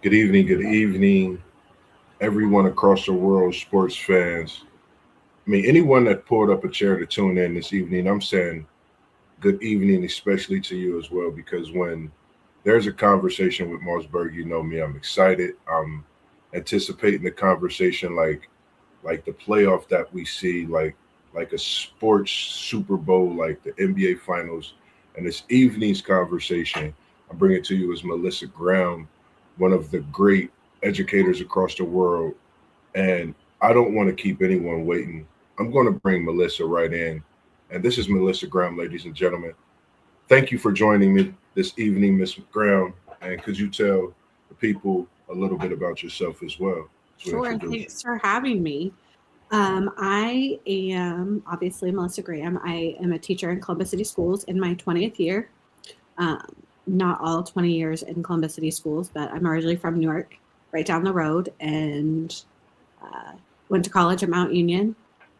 good evening, everyone across the world, sports fans. I mean, anyone that pulled up a chair to tune in this evening, I'm saying good evening, especially to you as well, because when there's a conversation with MossBurgh, you know me, I'm excited. I'm anticipating the conversation like the playoff that we see, like a sports Super Bowl, like the NBA Finals. And this evening's conversation, I bring it to you as Melissa Graham, one of the great educators across the world. And I don't want to keep anyone waiting. I'm going to bring Melissa right in. And this is Melissa Graham, ladies and gentlemen. Thank you for joining me this evening, Miss Graham. And could you tell the people a little bit about yourself as well to Sure. introduce you? Thanks for having me. I am obviously Melissa Graham. I am a teacher in Columbus City Schools in my 20th year. Um, Not all 20 years in Columbus City Schools, but I'm originally from Newark, right down the road, and uh, went to college at Mount Union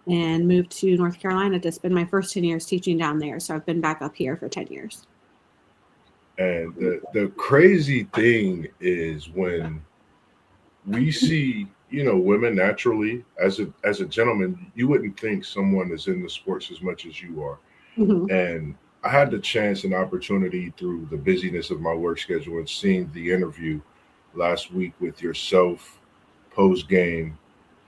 and moved to North Carolina to spend my first 10 years teaching down there. So I've been back up here for 10 years. And the crazy thing is when we see, women naturally as a gentleman, you wouldn't think someone is in the sports as much as you are. Mhm. And I had the chance and opportunity through the busyness of my work schedule and seeing the interview last week with yourself post game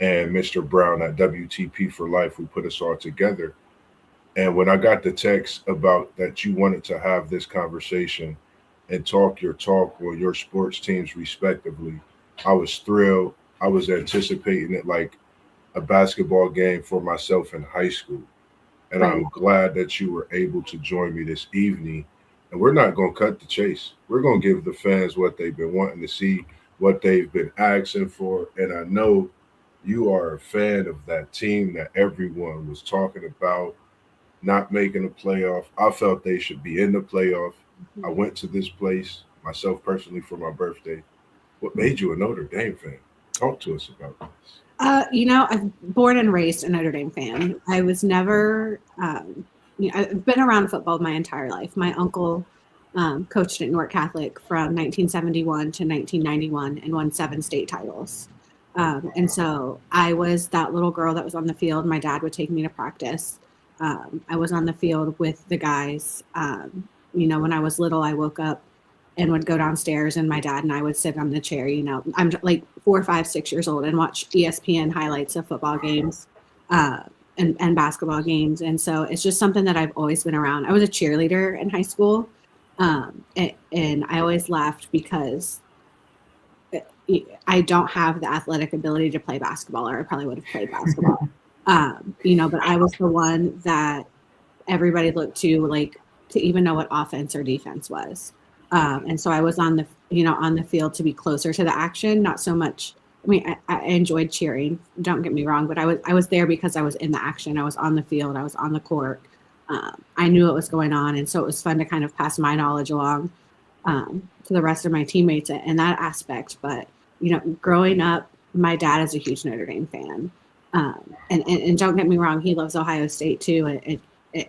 and Mr. Brown at WTP for Life, who put us all together. And when I got the text about that you wanted to have this conversation and talk your talk or your sports teams respectively, I was thrilled. I was anticipating it like a basketball game for myself in high school. And Right. I'm glad that you were able to join me this evening. And we're not going to cut the chase. We're going to give the fans what they've been wanting to see, what they've been asking for. And I know you are a fan of that team that everyone was talking about not making a playoff. I felt they should be in the playoff. I went to this place myself personally for my birthday. What made you a Notre Dame fan? Talk to us about this. I'm born and raised a Notre Dame fan. I was never, I've been around football my entire life. My uncle coached at Newark Catholic from 1971 to 1991 and won 7 state titles. And so I was that little girl that was on the field. My dad would take me to practice. I was on the field with the guys. When I was little, I woke up and would go downstairs, and my dad and I would sit on the chair. I'm like 4, 5, 6 years old and watch ESPN highlights of football games and basketball games. And so it's just something that I've always been around. I was a cheerleader in high school, and I always laughed because I don't have the athletic ability to play basketball, or I probably would have played basketball. But I was the one that everybody looked to, like, to even know what offense or defense was. And so I was on the field to be closer to the action, not so much. I mean, I enjoyed cheering. Don't get me wrong, but I was there because I was in the action. I was on the field. I was on the court. I knew what was going on, and so it was fun to kind of pass my knowledge along to the rest of my teammates in that aspect. But growing up, my dad is a huge Notre Dame fan, and don't get me wrong, he loves Ohio State too.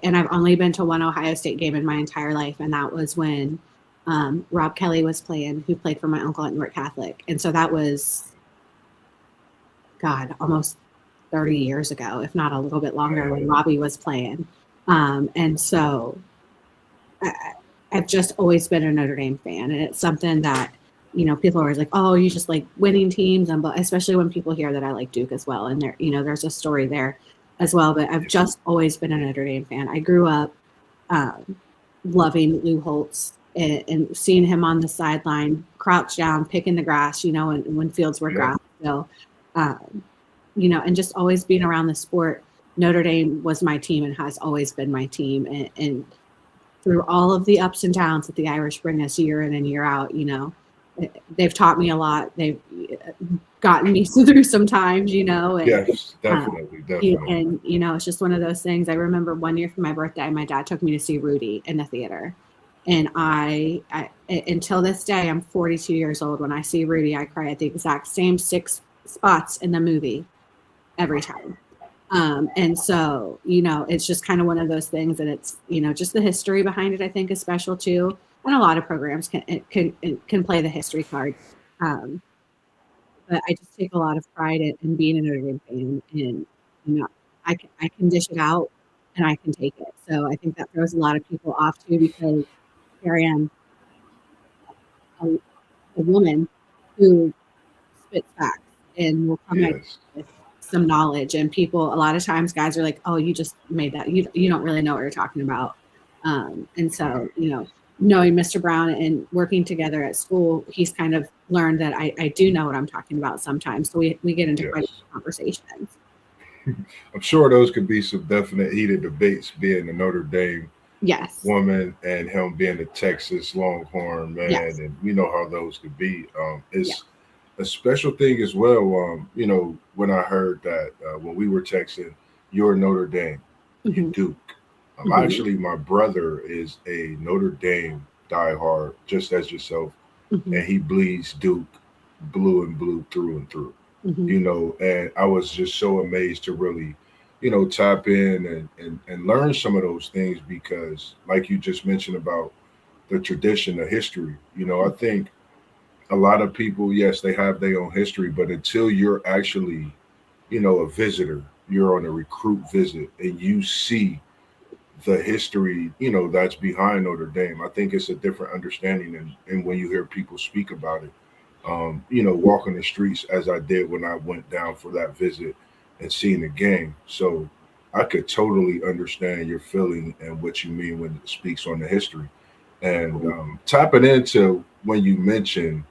And I've only been to one Ohio State game in my entire life, and that was when Rob Kelly was playing, who played for my uncle at Newark Catholic. And so that was, God, almost 30 years ago, if not a little bit longer, when Robbie was playing. And so I, I've just always been a Notre Dame fan. And it's something that, people are always like, oh, you just like winning teams. And especially when people hear that I like Duke as well. And there's a story there as well. But I've just always been a Notre Dame fan. I grew up loving Lou Holtz and seeing him on the sideline, crouch down, picking the grass, when fields were Yeah. grass. So, and just always being around the sport. Notre Dame was my team and has always been my team. And through all of the ups and downs that the Irish bring us year in and year out, they've taught me a lot. They've gotten me through sometimes, and Yes, definitely, definitely. it's just one of those things. I remember one year for my birthday, my dad took me to see Rudy in the theater. And I until this day, I'm 42 years old. When I see Rudy, I cry at the exact same 6 spots in the movie every time. And so, it's just kind of one of those things, and it's, just the history behind it, I think, is special too. And a lot of programs can play the history card. Um, but I just take a lot of pride in being a Notre Dame fan, and I can dish it out and I can take it. So I think that throws a lot of people off too, because here I am, a, a woman who spits facts and will come at you Yes. with some knowledge. And people, a lot of times, guys are like, "Oh, you just made that. You don't really know what you're talking about." And so, knowing Mr. Brown and working together at school, he's kind of learned that I do know what I'm talking about sometimes. So we get into quite a Yes. few conversations. I'm sure those could be some definite heated debates, being a Notre Dame Yes. woman and him being a Texas Longhorn man, Yes. and we know how those could be. Yeah. It's a special thing as well. When I heard that when we were texting, you're Notre Dame and Hmm. Duke. Hmm. Actually, my brother is a Notre Dame diehard, just as yourself, Hmm. and he bleeds Duke blue and blue through and through. Hmm. And I was just so amazed to really, tap in and learn some of those things because, like you just mentioned about the tradition, the history, I think a lot of people, yes, they have their own history, but until you're actually, a visitor, you're on a recruit visit and you see the history, that's behind Notre Dame. I think it's a different understanding, and when you hear people speak about it, walking the streets as I did when I went down for that visit and seeing the game. So I could totally understand your feeling and what you mean when it speaks on the history. And tapping into when you mentioned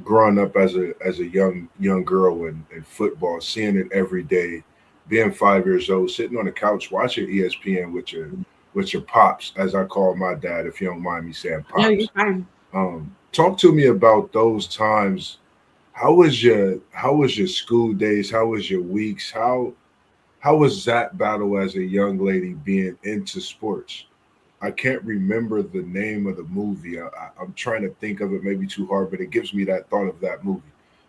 growing up as a young girl in football, seeing it every day, being 5 years old, sitting on the couch watching ESPN with your pops, as I call my dad, if you don't mind me saying No, you're pops. fine. Talk to me about those times. How was your school days? How was your weeks? How was that battle as a young lady being into sports? I can't remember the name of the movie. I'm trying to think of it, maybe too hard, but it gives me that thought of that movie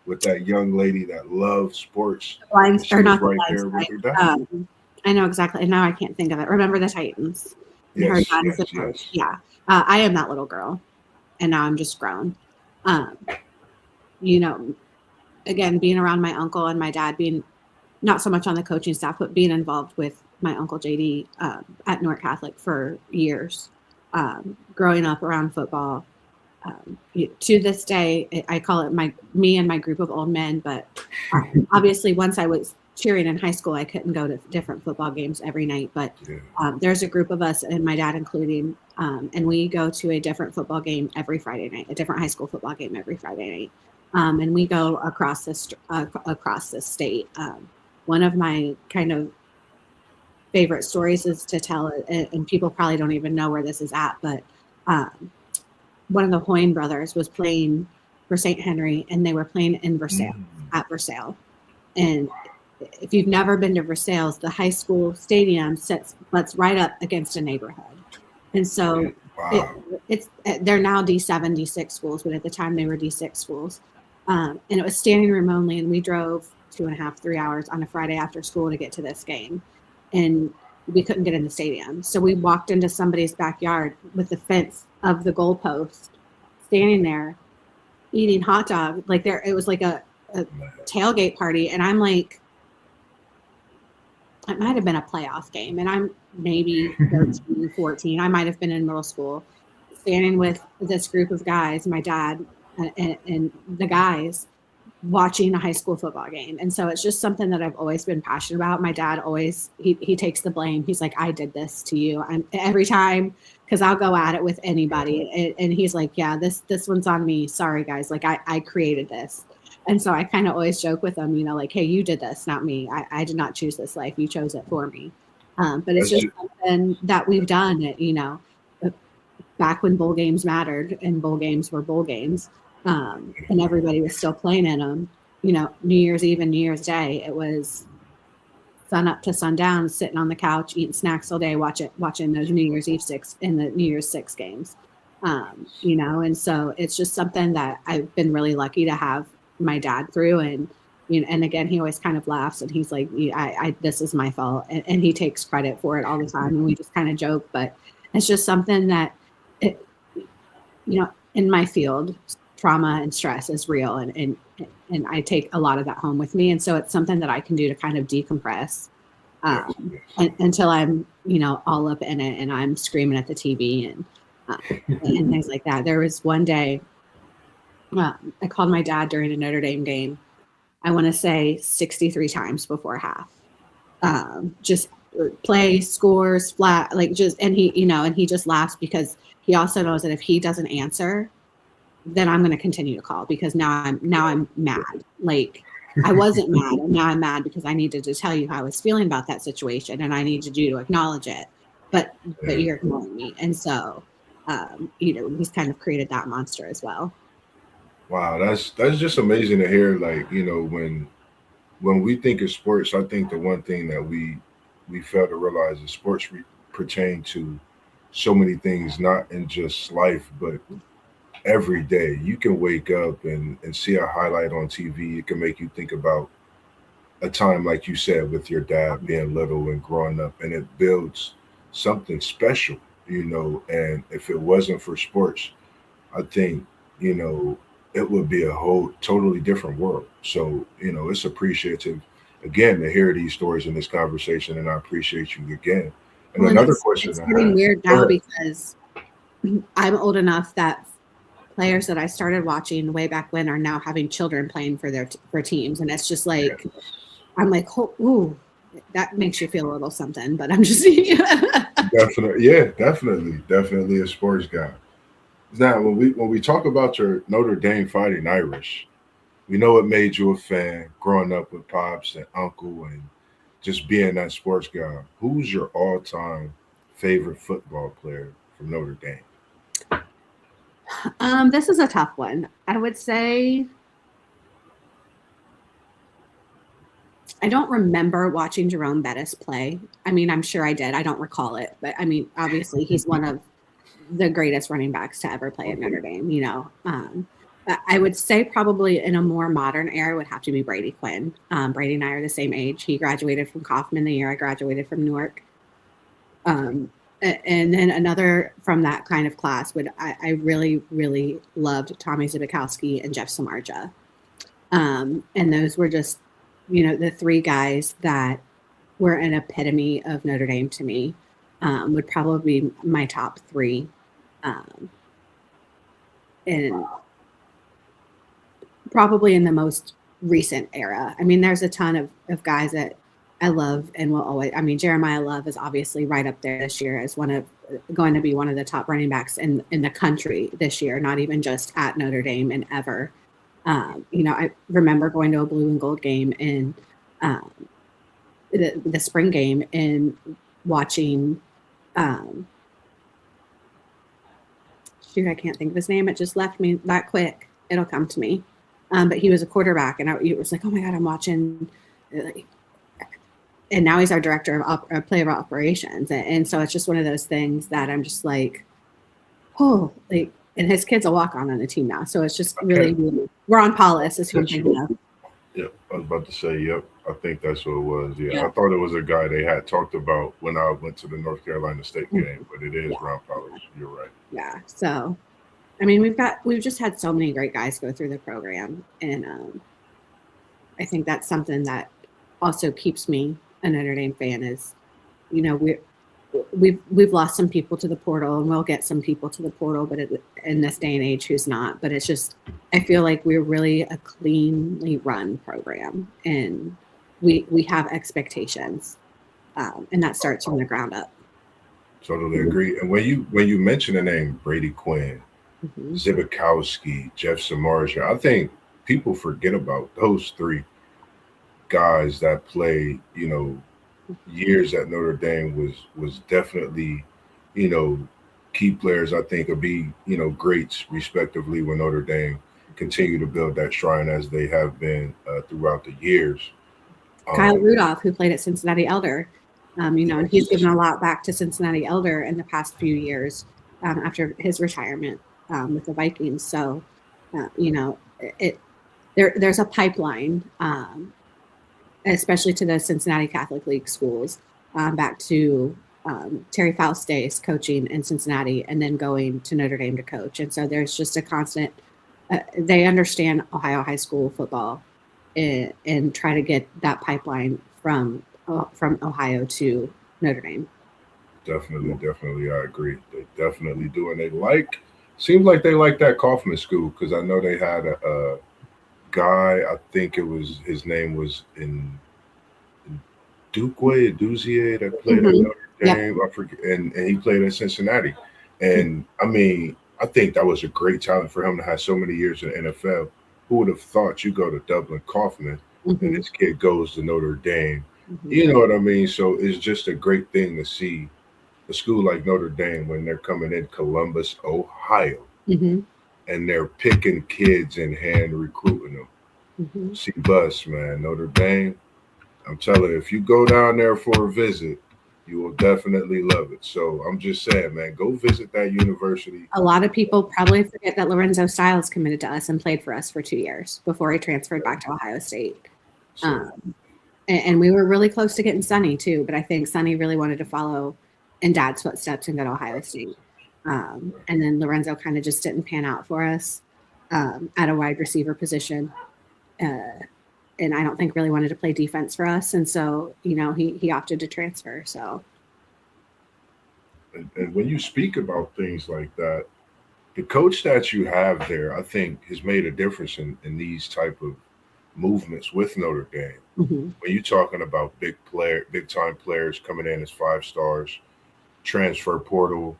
with that young lady that loved sports, Blind and she or was not the right blind there with side. her dad. I know exactly. And now I can't think of it. Remember the Titans. And her Yes, dad is the yes, coach. yes. Yeah. I am that little girl, and now I'm just grown. Um, you know, again, being around my uncle and my dad, being not so much on the coaching staff, but being involved with my uncle JD at North Catholic for years, growing up around football. To this day, I call it me and my group of old men. But obviously, once I was cheering in high school, I couldn't go to different football games every night. But Yeah. there's a group of us, and my dad including, and we go to a different football game every Friday night, a different high school football game every Friday night, and we go across this state. One of my kind of favorite stories is to tell, and people probably don't even know where this is at, but um, one of the Hoyne brothers was playing for St. Henry, and they were playing in Versailles, Mm. at Versailles. And if you've never been to Versailles, the high school stadium butts right up against a neighborhood. And so it, Wow. it's they're now D7, D6 schools, but at the time they were D6 schools. And it was standing room only, and we drove 2.5, 3 hours on a Friday after school to get to this game. And we couldn't get in the stadium. So we walked into somebody's backyard with the fence of the goalpost, standing there eating hot dog. Like it was like a tailgate party. And I'm like, it might have been a playoff game. And I'm maybe 13, 14. I might have been in middle school, standing with this group of guys, my dad and the guys, watching a high school football game. And so it's just something that I've always been passionate about. My dad always, he takes the blame. He's like, I did this to you. I'm every time, cause I'll go at it with anybody. And he's like, yeah, this one's on me. Sorry guys. Like I created this. And so I kind of always joke with them, like, hey, you did this, not me. I did not choose this life. You chose it for me. But it's That's just just, something that we've done, back when bowl games mattered and bowl games were bowl games, and everybody was still playing in them. New Year's Eve and New Year's Day, it was sun up to sundown, sitting on the couch, eating snacks all day, watching those New Year's Eve six and the New Year's Six games. And so it's just something that I've been really lucky to have my dad through. And again, he always kind of laughs and he's like, this is my fault. And he takes credit for it all the time. And we just kind of joke, but it's just something that, it, in my field, trauma and stress is real, and I take a lot of that home with me, and so it's something that I can do to kind of decompress until I'm all up in it and I'm screaming at the TV and things like that. There was one day I called my dad during a Notre Dame game. I want to say 63 times before half. Just play, scores, flat, and he just laughs because he also knows that if he doesn't answer, then I'm going to continue to call because now I'm mad. Like I wasn't mad, and now I'm mad because I needed to tell you how I was feeling about that situation, and I needed you to acknowledge it. But you're ignoring me, and so he's kind of created that monster as well. Wow, that's just amazing to hear. Like, when we think of sports, I think the one thing that we fail to realize is sports pertain to so many things, not in just life, but every day. You can wake up and see a highlight on TV. It can make you think about a time, like you said, with your dad being little and growing up, and it builds something special, And if it wasn't for sports, I think, it would be a whole totally different world. So, it's appreciative again to hear these stories in this conversation, and I appreciate you again. And another question it's I getting have. weird now because I'm old enough that players that I started watching way back when are now having children playing for teams, and it's just like I'm like, oh, ooh, that makes you feel a little something. But I'm just Definitely, yeah, definitely a sports guy. Now, when we talk about your Notre Dame Fighting Irish, we know it made you a fan growing up with pops and uncle and just being that sports guy. Who's your all-time favorite football player from Notre Dame? This is a tough one. I would say I don't remember watching Jerome Bettis play. I mean, I'm sure I did. I don't recall it, but I mean, obviously, he's one of the greatest running backs to ever play at Notre Dame. I would say probably in a more modern era would have to be Brady Quinn. Brady and I are the same age. He graduated from Kaufman the year I graduated from Newark. And then another from that kind of class I really, really loved Tommy Zbikowski and Jeff Samardzija. And those were just, the three guys that were an epitome of Notre Dame to me. Would probably be my top three. And probably in the most recent era. I mean, there's a ton of guys that I love and will always. I mean, Jeremiah Love is obviously right up there this year as going to be one of the top running backs in the country this year, not even just at Notre Dame and ever. I remember going to a blue and gold game in the spring game and watching. Shoot, I can't think of his name. It just left me that quick. It'll come to me. But he was a quarterback, and it was like, oh my God, I'm watching. And now he's our director of player operations, and so it's just one of those things that I'm just like, oh, and his kid's a walk-on the team now, so it's just really, really we're on Paulus is who I'm thinking of. Yep, I was about to say, yep, I think that's what it was. Yeah, I thought it was a guy they had talked about when I went to the North Carolina State game, but it is Ron Paulus. You're right. Yeah, so I mean, we've just had so many great guys go through the program, and I think that's something that also keeps me a Notre Dame fan. Is we've lost some people to the portal, and we'll get some people to the portal, but in this day and age, who's not? But it's just I feel like we're really a cleanly run program, and we have expectations, and that starts from the ground up. Totally agree. And when you mention the name Brady Quinn, Zbikowski, Jeff Samardzija, I think people forget about those three guys that played, years at Notre Dame was definitely, key players. I think would be, greats respectively when Notre Dame continue to build that shrine as they have been throughout the years. Kyle Rudolph, who played at Cincinnati Elder, and he's given a lot back to Cincinnati Elder in the past few years after his retirement with the Vikings. So, there's a pipeline, especially to the Cincinnati Catholic League schools, back to Terry Faust days coaching in Cincinnati and then going to Notre Dame to coach. And so there's just a constant they understand Ohio high school football and try to get that pipeline from Ohio to Notre Dame. Definitely, I agree. They definitely do, and seems like they like that Kaufman school because I know they had a guy. I think his name was in Duzier that played at Mm-hmm. Notre Yep. Dame. I forget, and he played at Cincinnati. And I mean, I think that was a great talent for him to have so many years in the NFL. Who would have thought you go to Dublin Kaufman and Mm-hmm. this kid goes to Notre Dame? Mm-hmm. You know what I mean? So it's just a great thing to see a school like Notre Dame when they're coming in Columbus, Ohio, Mm-hmm. and they're picking kids and hand recruiting them. Mm-hmm. See, bus man, Notre Dame. I'm telling you, if you go down there for a visit, you will definitely love it. So I'm just saying, man, go visit that university. A lot of people probably forget that Lorenzo Styles committed to us and played for us for 2 years before he transferred back to Ohio State. So, And we were really close to getting Sonny too, but I think Sonny really wanted to follow in Dad's footsteps and go to Ohio State. And then Lorenzo kind of just didn't pan out for us at a wide receiver position. And I don't think really wanted to play defense for us. And so, he opted to transfer. So, and when you speak about things like that, the coach that you have there, I think, has made a difference in these type of movements with Notre Dame. mm-hmm. When you're talking about big time players coming in as 5 stars, transfer portal,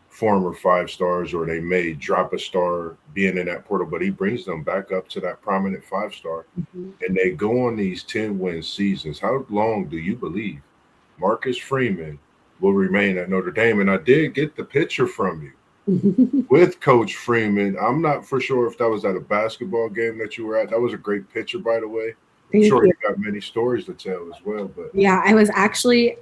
former 5 stars, or they may drop a star being in that portal, but he brings them back up to that prominent 5 star, Mm-hmm. and they go on these 10-win seasons. How long do you believe Marcus Freeman will remain at Notre Dame? And I did get the picture from you with Coach Freeman. I'm not for sure if that was at a basketball game that you were at. That was a great picture, by the way. I'm sure you got many stories to tell as well. But yeah, I was actually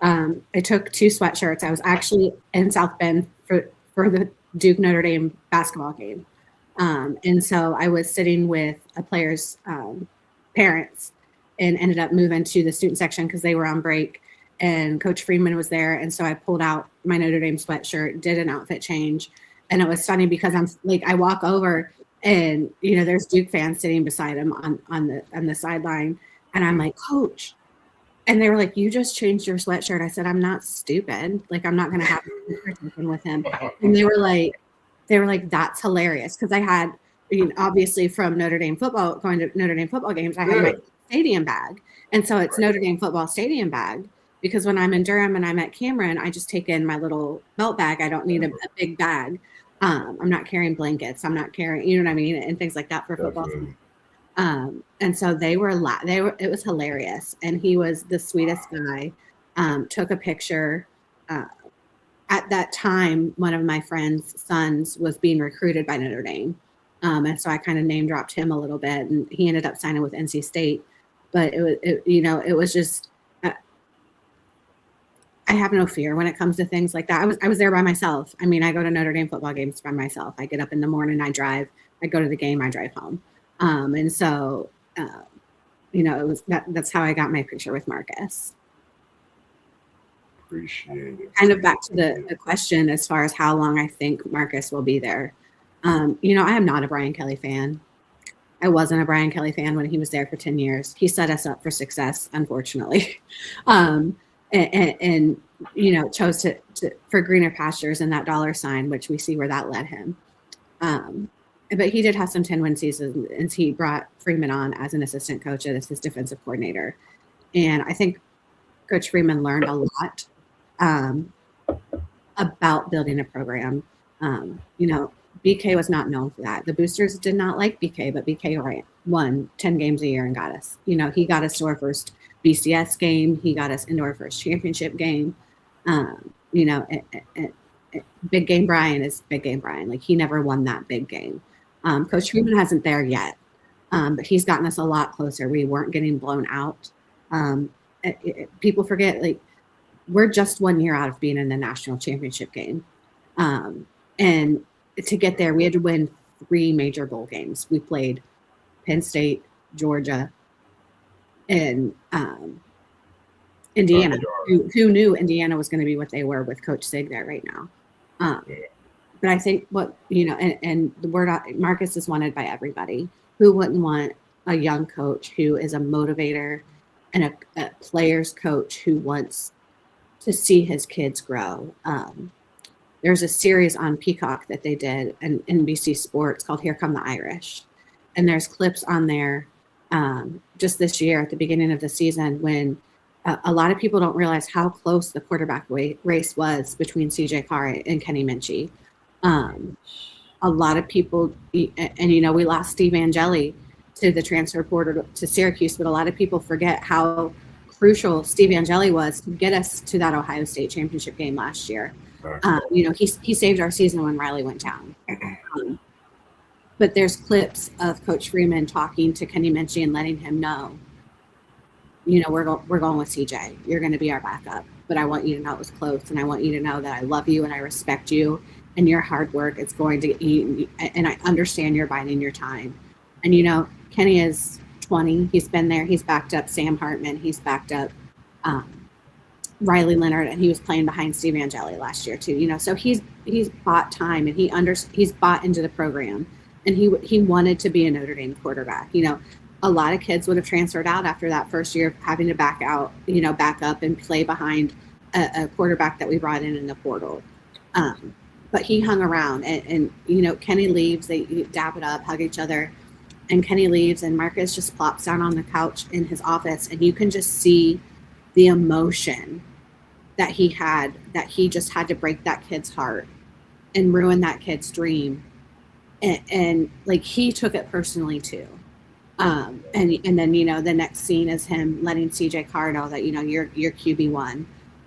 I took 2 sweatshirts. I was actually in South Bend for the Duke Notre Dame basketball game. And so I was sitting with a player's parents and ended up moving to the student section because they were on break. And Coach Freeman was there. And so I pulled out my Notre Dame sweatshirt, did an outfit change. And it was funny because I'm like, I walk over and, there's Duke fans sitting beside him on the sideline. And I'm like, Coach. And they were like, you just changed your sweatshirt. I said, I'm not stupid. Like, I'm not going to have a conversation with him. And they were like, that's hilarious. Because I had, obviously from Notre Dame football, going to Notre Dame football games, I had my stadium bag. And so it's Notre Dame football stadium bag. Because when I'm in Durham and I'm at Cameron, I just take in my little belt bag. I don't need a big bag. I'm not carrying blankets. I'm not carrying, you know what I mean? And things like that for football. And so it was hilarious. And he was the sweetest guy. Took a picture. At that time, one of my friend's sons was being recruited by Notre Dame. And so I kind of name dropped him a little bit, and he ended up signing with NC State. But it was just, I have no fear when it comes to things like that. I was there by myself. I mean, I go to Notre Dame football games by myself. I get up in the morning, I drive, I go to the game, I drive home. And so, it was that's how I got my picture with Marcus. Appreciate it. Kind of back to the question as far as how long I think Marcus will be there. I am not a Brian Kelly fan. I wasn't a Brian Kelly fan when he was there for 10 years. He set us up for success, unfortunately. And chose to for greener pastures and that dollar sign, which we see where that led him. But he did have some 10-win seasons, and he brought Freeman on as an assistant coach and as his defensive coordinator. And I think Coach Freeman learned a lot about building a program. BK was not known for that. The boosters did not like BK, but BK won 10 games a year and got us. He got us to our first BCS game. He got us into our first championship game. Big game Brian is big game Brian. Like, he never won that big game. Coach Freeman hasn't there yet, but he's gotten us a lot closer. We weren't getting blown out. People forget, like, we're just 1 year out of being in the national championship game. And to get there, we had to win 3 major bowl games. We played Penn State, Georgia, and Indiana. Who knew Indiana was going to be what they were with Coach Sig there right now? But I think and the word Marcus is wanted by everybody. Who wouldn't want a young coach who is a motivator and a player's coach who wants to see his kids grow? There's a series on Peacock that they did in NBC Sports called Here Come the Irish. And there's clips on there just this year at the beginning of the season when a lot of people don't realize how close the quarterback race was between CJ Carr and Kenny Minchie. A lot of people, and we lost Steve Angeli to the transfer portal to Syracuse, but a lot of people forget how crucial Steve Angeli was to get us to that Ohio State championship game last year. He saved our season when Riley went down. But there's clips of Coach Freeman talking to Kenny Minchie and letting him know, we're going with CJ. You're going to be our backup, but I want you to know it was close, and I want you to know that I love you and I respect you, and your hard work is going to eat, and I understand you're biding your time. And Kenny is 20. He's been there. He's backed up Sam Hartman. He's backed up Riley Leonard, and he was playing behind Steve Angeli last year too. So he's bought time, and he's bought into the program, and he wanted to be a Notre Dame quarterback. A lot of kids would have transferred out after that first year of having to back up and play behind a quarterback that we brought in the portal. But he hung around, and Kenny leaves. They dap it up, hug each other, and Kenny leaves, and Marcus just plops down on the couch in his office, and you can just see the emotion that he had, that he just had to break that kid's heart and ruin that kid's dream. And like, he took it personally too. And then, the next scene is him letting CJ Carr know that, you're QB1.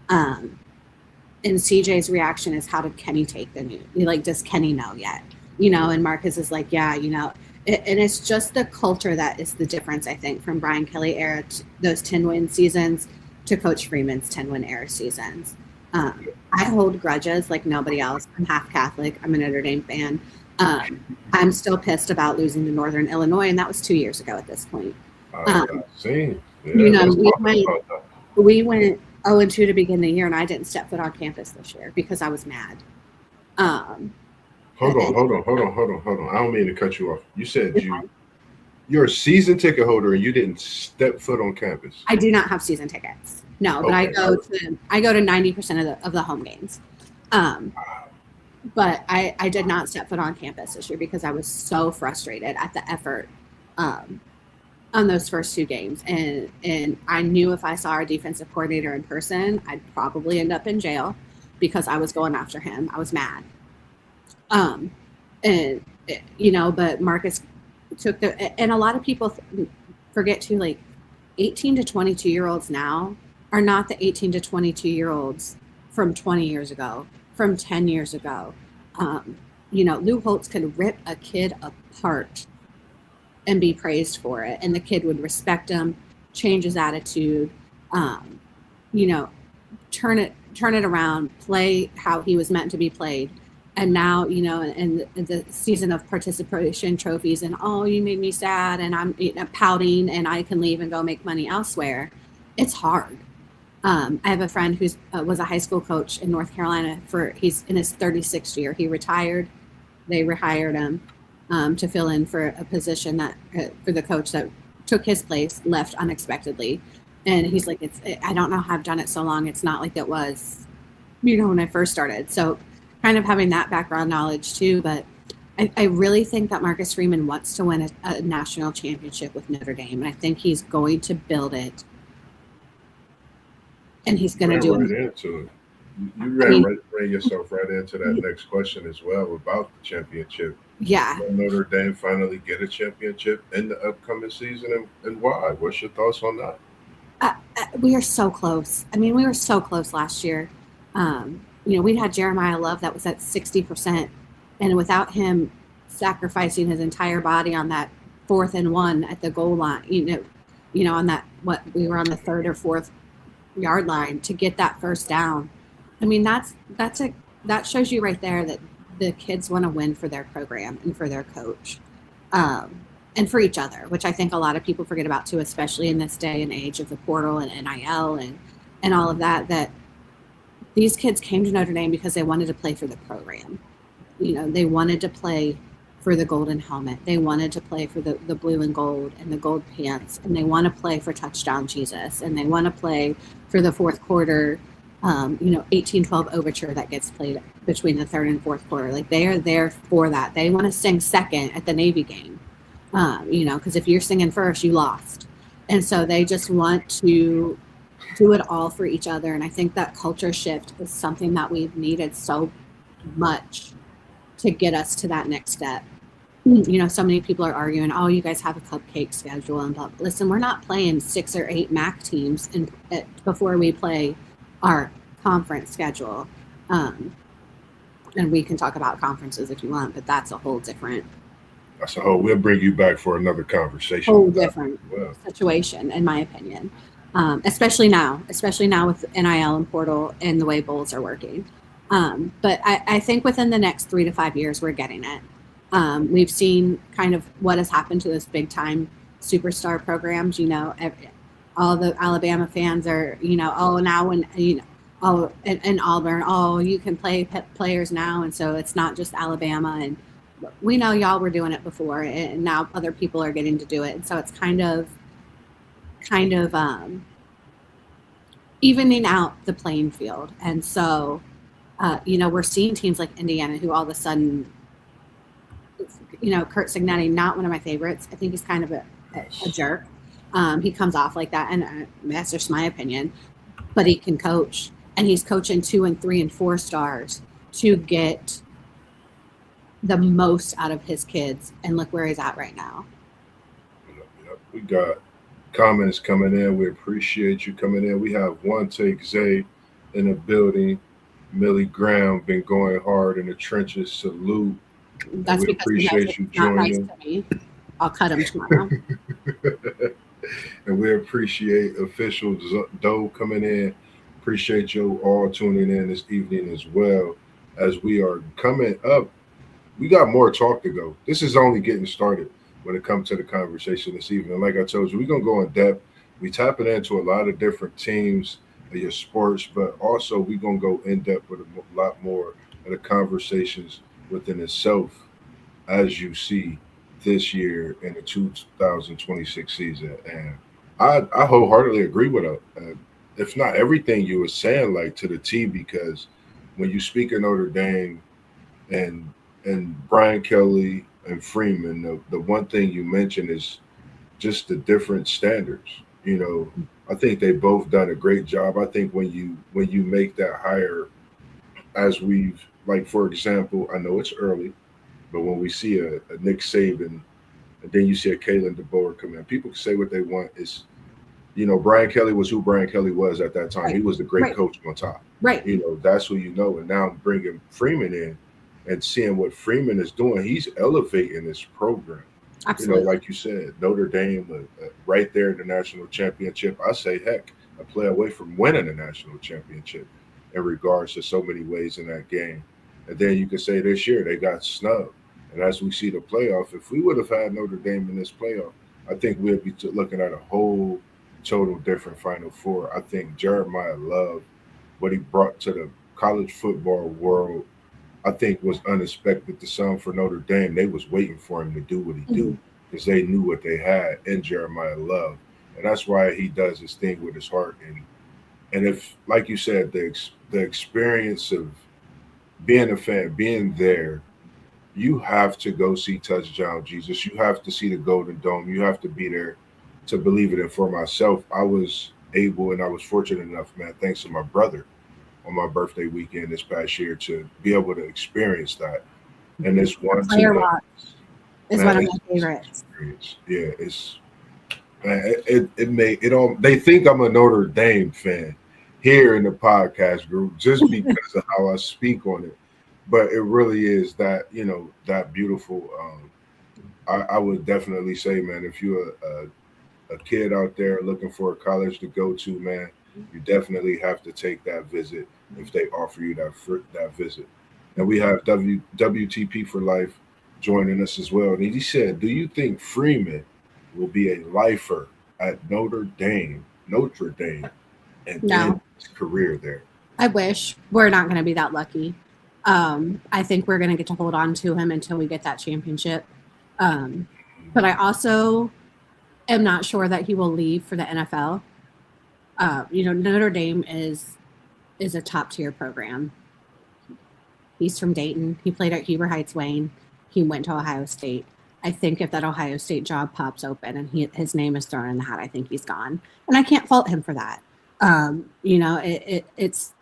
And CJ's reaction is, how did Kenny take the news? Does Kenny know yet? And Marcus is like, yeah, and it's just the culture that is the difference, I think, from Brian Kelly era, those 10-win seasons, to Coach Freeman's 10-win era seasons. I hold grudges like nobody else. I'm half Catholic. I'm a Notre Dame fan. I'm still pissed about losing to Northern Illinois, and that was 2 years ago at this point. We went 0-2 to begin the year, and I didn't step foot on campus this year because I was mad. Hold on. I don't mean to cut you off. You said you're a season ticket holder and you didn't step foot on campus. I do not have season tickets. No, but okay. I go to 90% of the home games. But I did not step foot on campus this year because I was so frustrated at the effort on those first two games. And I knew if I saw our defensive coordinator in person, I'd probably end up in jail because I was going after him. I was mad. But Marcus took and a lot of people forget too, like 18 to 22 year olds now are not the 18 to 22 year olds from 20 years ago, from 10 years ago. Lou Holtz could rip a kid apart and be praised for it, and the kid would respect him, change his attitude, turn it around, play how he was meant to be played. And now, in the season of participation trophies, and you made me sad, and I'm pouting, and I can leave and go make money elsewhere. It's hard. I have a friend who was a high school coach in North Carolina. He's in his 36th year. He retired. They rehired him to fill in for a position that for the coach that took his place, left unexpectedly. And he's like, I don't know how I've done it so long. It's not like it was, when I first started. So kind of having that background knowledge too, but I really think that Marcus Freeman wants to win a national championship with Notre Dame, and I think he's going to build it, and he's going to do it. Into it. You ran yourself right into that next question as well about the championship. Yeah. Will Notre Dame finally get a championship in the upcoming season, and why? What's your thoughts on that? We are so close. We were so close last year. We had Jeremiah Love that was at 60%, and without him sacrificing his entire body on that 4th and 1 at the goal line, on that, we were on the 3rd or 4th yard line to get that first down. That shows you right there that the kids want to win for their program and for their coach, and for each other, which I think a lot of people forget about too, especially in this day and age of the portal and NIL and all of that these kids came to Notre Dame because they wanted to play for the program. they wanted to play for the golden helmet. They wanted to play for the blue and gold and the gold pants, and they want to play for touchdown Jesus, and they want to play for the fourth quarter, 1812 overture that gets played between the third and fourth quarter. Like, they are there for that. They want to sing second at the Navy game, because if you're singing first, you lost. And so they just want to do it all for each other. And I think that culture shift is something that we've needed so much to get us to that next step. So many people are arguing, oh, you guys have a cupcake schedule and blah. Listen, we're not playing 6 or 8 MAC teams before we play our conference schedule. And we can talk about conferences if you want, but that's a whole different. That's a whole. We'll bring you back for another conversation. Whole different situation, in my opinion. Especially now with NIL and portal and the way bowls are working. But I think within the next 3 to 5 years, we're getting it. We've seen kind of what has happened to those big time superstar programs. All the Alabama fans are, now when, in Auburn, you can play players now. And so it's not just Alabama. And we know y'all were doing it before, and now other people are getting to do it. And so it's kind of evening out the playing field. And so, we're seeing teams like Indiana who all of a sudden, Kurt Signetti, not one of my favorites. I think he's kind of a jerk. He comes off like that, and that's just my opinion. But he can coach, and he's coaching 2 and 3 and 4 stars to get the most out of his kids. And look where he's at right now. We got comments coming in. We appreciate you coming in. We have One Take Zay in the building. Millie Graham been going hard in the trenches. Salute. That's we appreciate you joining. Nice to me. I'll cut him tomorrow. And we appreciate official Doe coming in. Appreciate you all tuning in this evening as well. As we are coming up, we got more talk to go. This is only getting started when it comes to the conversation this evening. Like I told you, we're going to go in depth. We tapping into a lot of different teams of your sports, but also we're going to go in depth with a lot more of the conversations within itself, as you see this year in the 2026 season. And I wholeheartedly agree with if not everything you were saying, like to the T, because when you speak of Notre Dame and Brian Kelly and Freeman, the one thing you mentioned is just the different standards. I think they both done a great job. I think when you make that hire, as we've, like, for example, I know it's early, but when we see a Nick Saban and then you see a Kalen DeBoer come in, people can say what they want. It's, Brian Kelly was who Brian Kelly was at that time. Right. He was the great coach on top. Right. That's who And now I'm bringing Freeman in and seeing what Freeman is doing. He's elevating this program. Absolutely. Like you said, Notre Dame, right there in the national championship. I say, heck, a play away from winning a national championship in regards to so many ways in that game. And then you can say this year they got snubbed. And as we see the playoff, if we would have had Notre Dame in this playoff, I think we'd be looking at a whole total different Final Four. I think Jeremiah Love, what he brought to the college football world, I think was unexpected to some for Notre Dame. They was waiting for him to do what he do because they knew what they had in Jeremiah Love. And that's why he does his thing with his heart. And if, like you said, the experience of being a fan, being there, you have to go see Touchdown Jesus. You have to see the Golden Dome. You have to be there to believe it. And for myself, I was able and I was fortunate enough, man, thanks to my brother, on my birthday weekend this past year to be able to experience that. And this one player watch is one of my favorites. Yeah, it's it made it all. They think I'm a Notre Dame fan here in the podcast group just because of how I speak on it. But it really is that, that beautiful. I would definitely say, man, if you're a kid out there looking for a college to go to, man, you definitely have to take that visit if they offer you that visit. And we have WTP for Life joining us as well. And he said, do you think Freeman will be a lifer at Notre Dame, and end his career there? I wish. We're not going to be that lucky. I think we're going to get to hold on to him until we get that championship. But I also am not sure that he will leave for the NFL. Notre Dame is a top tier program. He's from Dayton. He played at Heber Heights Wayne. He went to Ohio State. I think if that Ohio State job pops open and his name is thrown in the hat, I think he's gone. And I can't fault him for that. It's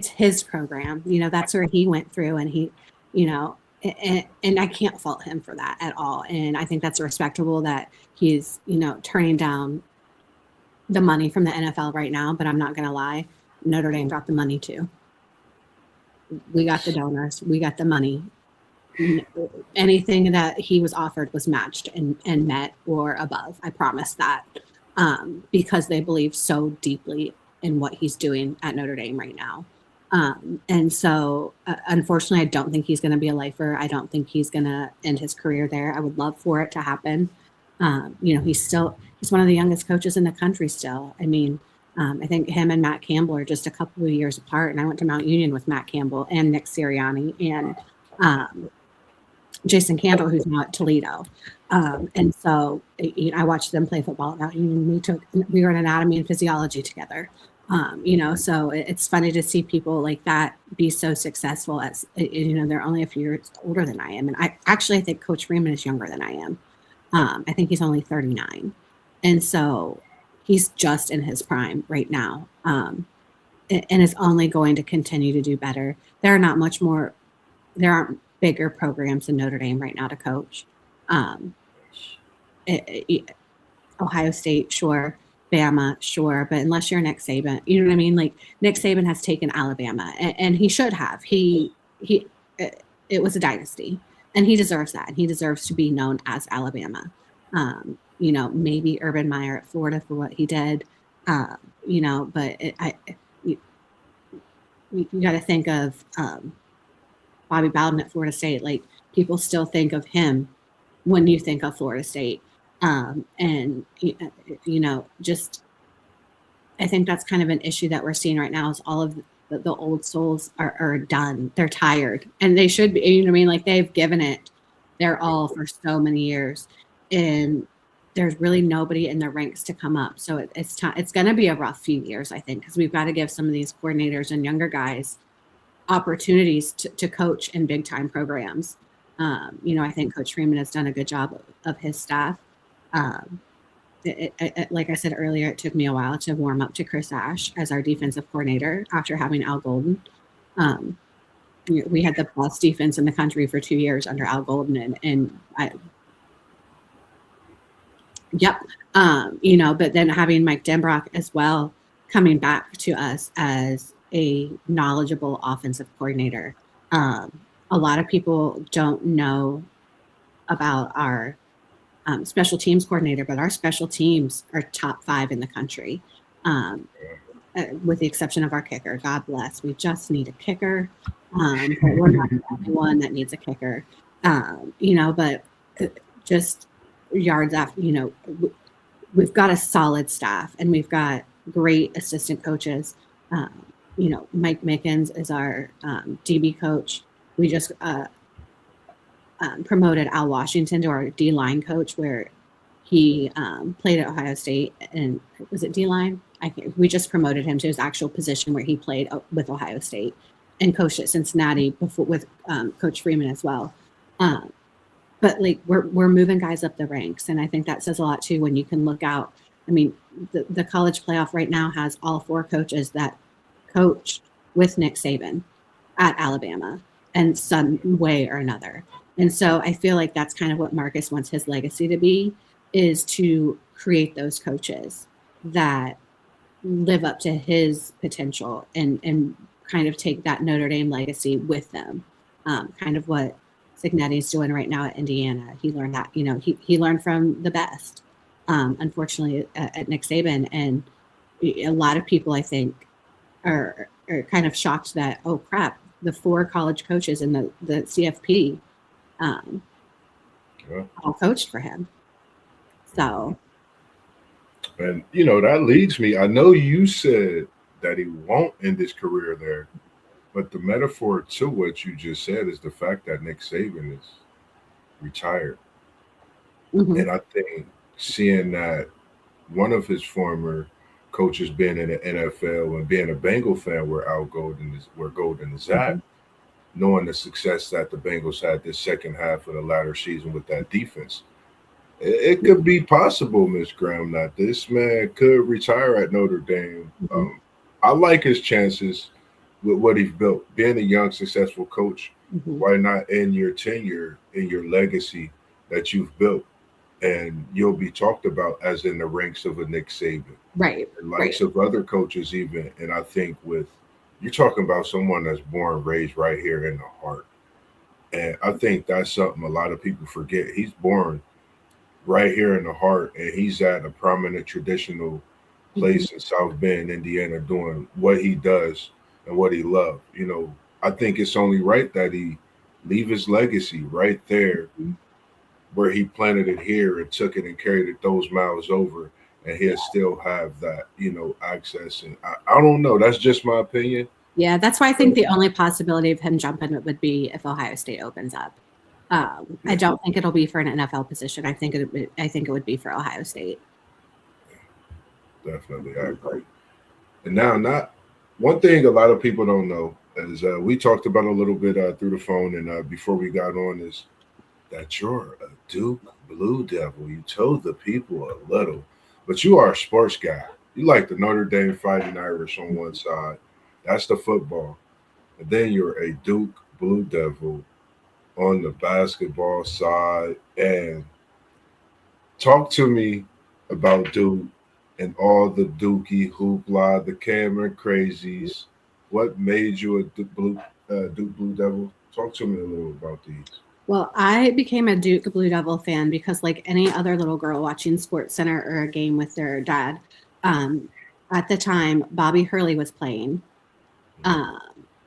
his program. That's where he went through, and he, and I can't fault him for that at all. And I think that's respectable that he's, turning down the money from the NFL right now. But I'm not going to lie, Notre Dame got the money too. We got the donors. We got the money. Anything that he was offered was matched and met or above. I promise that, because they believe so deeply in what he's doing at Notre Dame right now. And so, unfortunately, I don't think he's going to be a lifer. I don't think he's going to end his career there. I would love for it to happen. He's one of the youngest coaches in the country still. I mean, I think him and Matt Campbell are just a couple of years apart. And I went to Mount Union with Matt Campbell and Nick Sirianni and Jason Candle, who's now at Toledo. And so I watched them play football at Mount Union. We were in anatomy and physiology together. So it's funny to see people like that be so successful as, they're only a few years older than I am. And I think Coach Freeman is younger than I am. I think he's only 39. And so he's just in his prime right now, and is only going to continue to do better. There aren't bigger programs in Notre Dame right now to coach. Ohio State, sure. Bama, sure. But unless you're Nick Saban, you know what I mean? Like, Nick Saban has taken Alabama, and he should have. It was a dynasty, and he deserves that. And he deserves to be known as Alabama. Maybe Urban Meyer at Florida for what he did, but you got to think of Bobby Bowden at Florida State. Like, people still think of him when you think of Florida State. Just I think that's kind of an issue that we're seeing right now is all of the old souls are done. They're tired, and they should be, you know what I mean? Like, they've given it their all for so many years, and there's really nobody in the ranks to come up. So it's going to be a rough few years, I think, because we've got to give some of these coordinators and younger guys opportunities to coach in big time programs. I think Coach Freeman has done a good job of his staff. Like I said earlier, it took me a while to warm up to Chris Ash as our defensive coordinator after having Al Golden. We had the best defense in the country for 2 years under Al Golden, but then having Mike Denbrock as well coming back to us as a knowledgeable offensive coordinator. A lot of people don't know about our special teams coordinator, but our special teams are top 5 in the country, with the exception of our kicker. God bless. We just need a kicker. But we're not the only one that needs a kicker. But just yards after, we've got a solid staff, and we've got great assistant coaches. Mike Mickens is our DB coach. We just promoted Al Washington to our D-line coach, where he played at Ohio State. And was it D-line? We just promoted him to his actual position where he played with Ohio State and coached at Cincinnati before with Coach Freeman as well. But like, we're moving guys up the ranks, and I think that says a lot too when you can look out. I mean, the college playoff right now has all 4 coaches that coached with Nick Saban at Alabama in some way or another. And so I feel like that's kind of what Marcus wants his legacy to be, is to create those coaches that live up to his potential and kind of take that Notre Dame legacy with them. Kind of what Cignetti's doing right now at Indiana. He learned that, he learned from the best, unfortunately, at Nick Saban. And a lot of people, I think, are kind of shocked that, oh crap, the 4 college coaches in the CFP all coached for him. So, and that leads me. I know you said that he won't end his career there, But the metaphor to what you just said is the fact that Nick Saban is retired. Hmm. And I think seeing that one of his former coaches being in the NFL and being a Bengal fan where Golden is at, Hmm. knowing the success that the Bengals had this second half of the latter season with that defense, it could be possible, Miss Graham, that this man could retire at Notre Dame. Hmm. I like his chances with what he's built. Being a young, successful coach, Hmm. why not end your tenure in your legacy that you've built? And you'll be talked about as in the ranks of a Nick Saban, Right. the Right. likes of other coaches, even. And I think with you're talking about someone that's born, raised right here in the heart. And I think that's something a lot of people forget. He's born right here in the heart, and he's at a prominent traditional Hmm. place in South Bend, Indiana, doing what he does and what he loves. I think it's only right that he leave his legacy right there where he planted it here and took it and carried it those miles over, and he'll still have that, access. And I don't know. That's just my opinion. Yeah, that's why I think But the only possibility of him jumping would be if Ohio State opens up. I yeah, don't think it'll be for an NFL position. I think it would be for Ohio State. definitely, I agree. And now, not one thing a lot of people don't know is we talked about a little bit through the phone and before we got on is that you're a Duke Blue Devil. You told the people a little, but you are a sports guy. You like the Notre Dame Fighting Irish on one side. That's the football. And then you're a Duke Blue Devil on the basketball side. And talk to me about Duke and all the Dookie hoopla, the Cameron crazies. What made you a Duke Blue Devil? Talk to me a little about these. Well, I became a Duke Blue Devil fan because, like any other little girl watching Sports Center or a game with their dad, um, at the time Bobby Hurley was playing, um,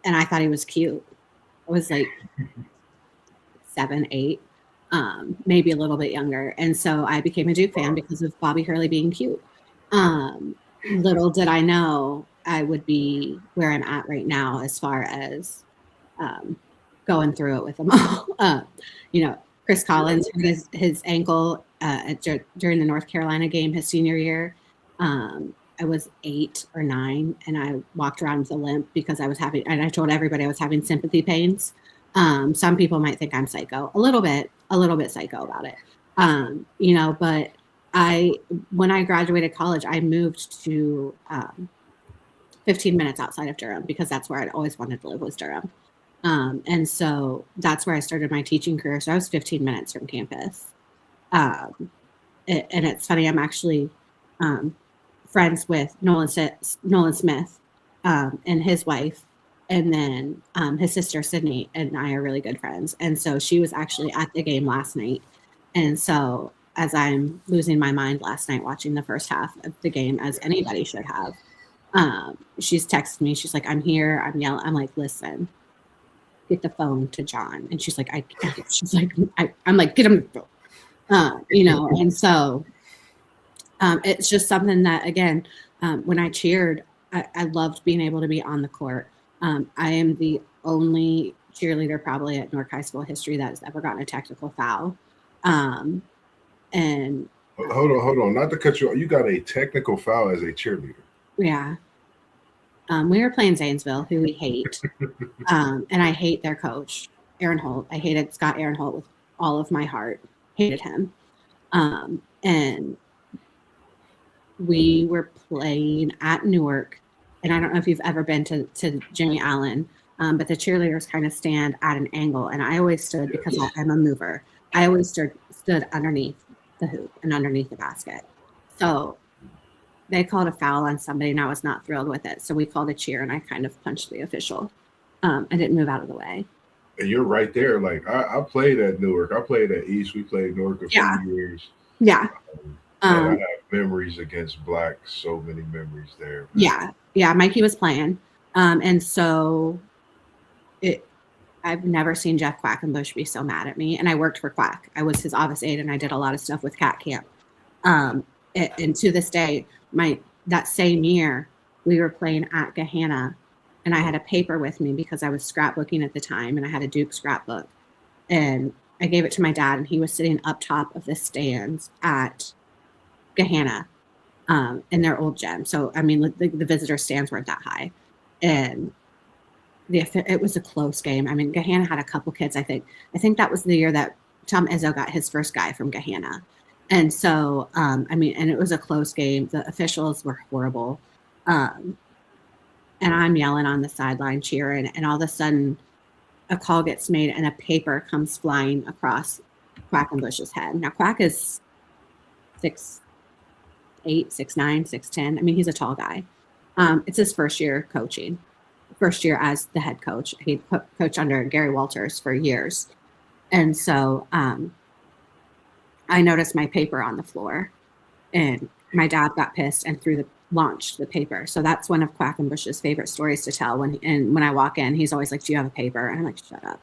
and I thought he was cute. I was like 7, 8, maybe a little bit younger. And so I became a Duke fan Wow. because of Bobby Hurley being cute. Little did I know I would be where I'm at right now as far as um, going through it with them all. You know, Chris Yeah. Collins hurt his ankle during the North Carolina game his senior year. I was 8 or 9, and I walked around with a limp because I was having, and I told everybody I was having sympathy pains. Some people might think I'm psycho, a little bit psycho about it. But I, when I graduated college, I moved to 15 minutes outside of Durham because that's where I'd always wanted to live was Durham. And so that's where I started my teaching career. So I was 15 minutes from campus. Um, and it's funny, I'm actually um, friends with Nolan Smith and his wife. And then his sister, Sydney, and I are really good friends. And so she was actually at the game last night. And so as I'm losing my mind last night watching the first half of the game, as anybody should have, she's texted me. She's like, I'm here. I'm yelling. I'm like, listen, get the phone to John. And she's like, I'm like, get him the phone. And so it's just something that, again, when I cheered, I loved being able to be on the court. I am the only cheerleader probably at Newark High School history that has ever gotten a technical foul. Um, and Hold on. Not to cut you off. You got a technical foul as a cheerleader. yeah, we were playing Zanesville, who we hate. And I hate their coach, Aaron Holt. I hated Scott Aaron Holt with all of my heart. Hated him. And we were playing at Newark, and I don't know if you've ever been to Jimmy Allen, but the cheerleaders kind of stand at an angle, and I always stood because Yes. I'm a mover. I always stood underneath the hoop and underneath the basket. So they called a foul on somebody, and I was not thrilled with it. So we called a cheer, and I kind of punched the official. I didn't move out of the way. And you're right there. Like I played at Newark. I played at East. We played Newark a few Yeah, years. yeah, Man, I um, have memories against Black. So many memories there, man. yeah, yeah. Mikey was playing, and so it. I've never seen Jeff Quackenbush be so mad at me. And I worked for Quack. I was his office aide, and I did a lot of stuff with Cat Camp. And to this day, that same year, we were playing at Gahanna, and I had a paper with me because I was scrapbooking at the time, and I had a Duke scrapbook, and I gave it to my dad, and he was sitting up top of the stands at Gahanna in their old gym. So, I mean, the visitor stands weren't that high. And it was a close game. I mean, Gahanna had a couple kids, I think. I think that was the year that Tom Izzo got his first guy from Gahanna. And so, I mean, and it was a close game. The officials were horrible. And I'm yelling on the sideline, cheering, and all of a sudden a call gets made and a paper comes flying across Quackenbush's head. Now, Quack is 6'8", 6'9", 6'10". I mean, he's a tall guy. It's his first year coaching, first year as the head coach. He coached under Gary Walters for years. And so I noticed my paper on the floor, and my dad got pissed and launched the paper. So that's one of Quackenbush's favorite stories to tell. When I walk in, he's always like, "Do you have a paper?" And I'm like, "Shut up."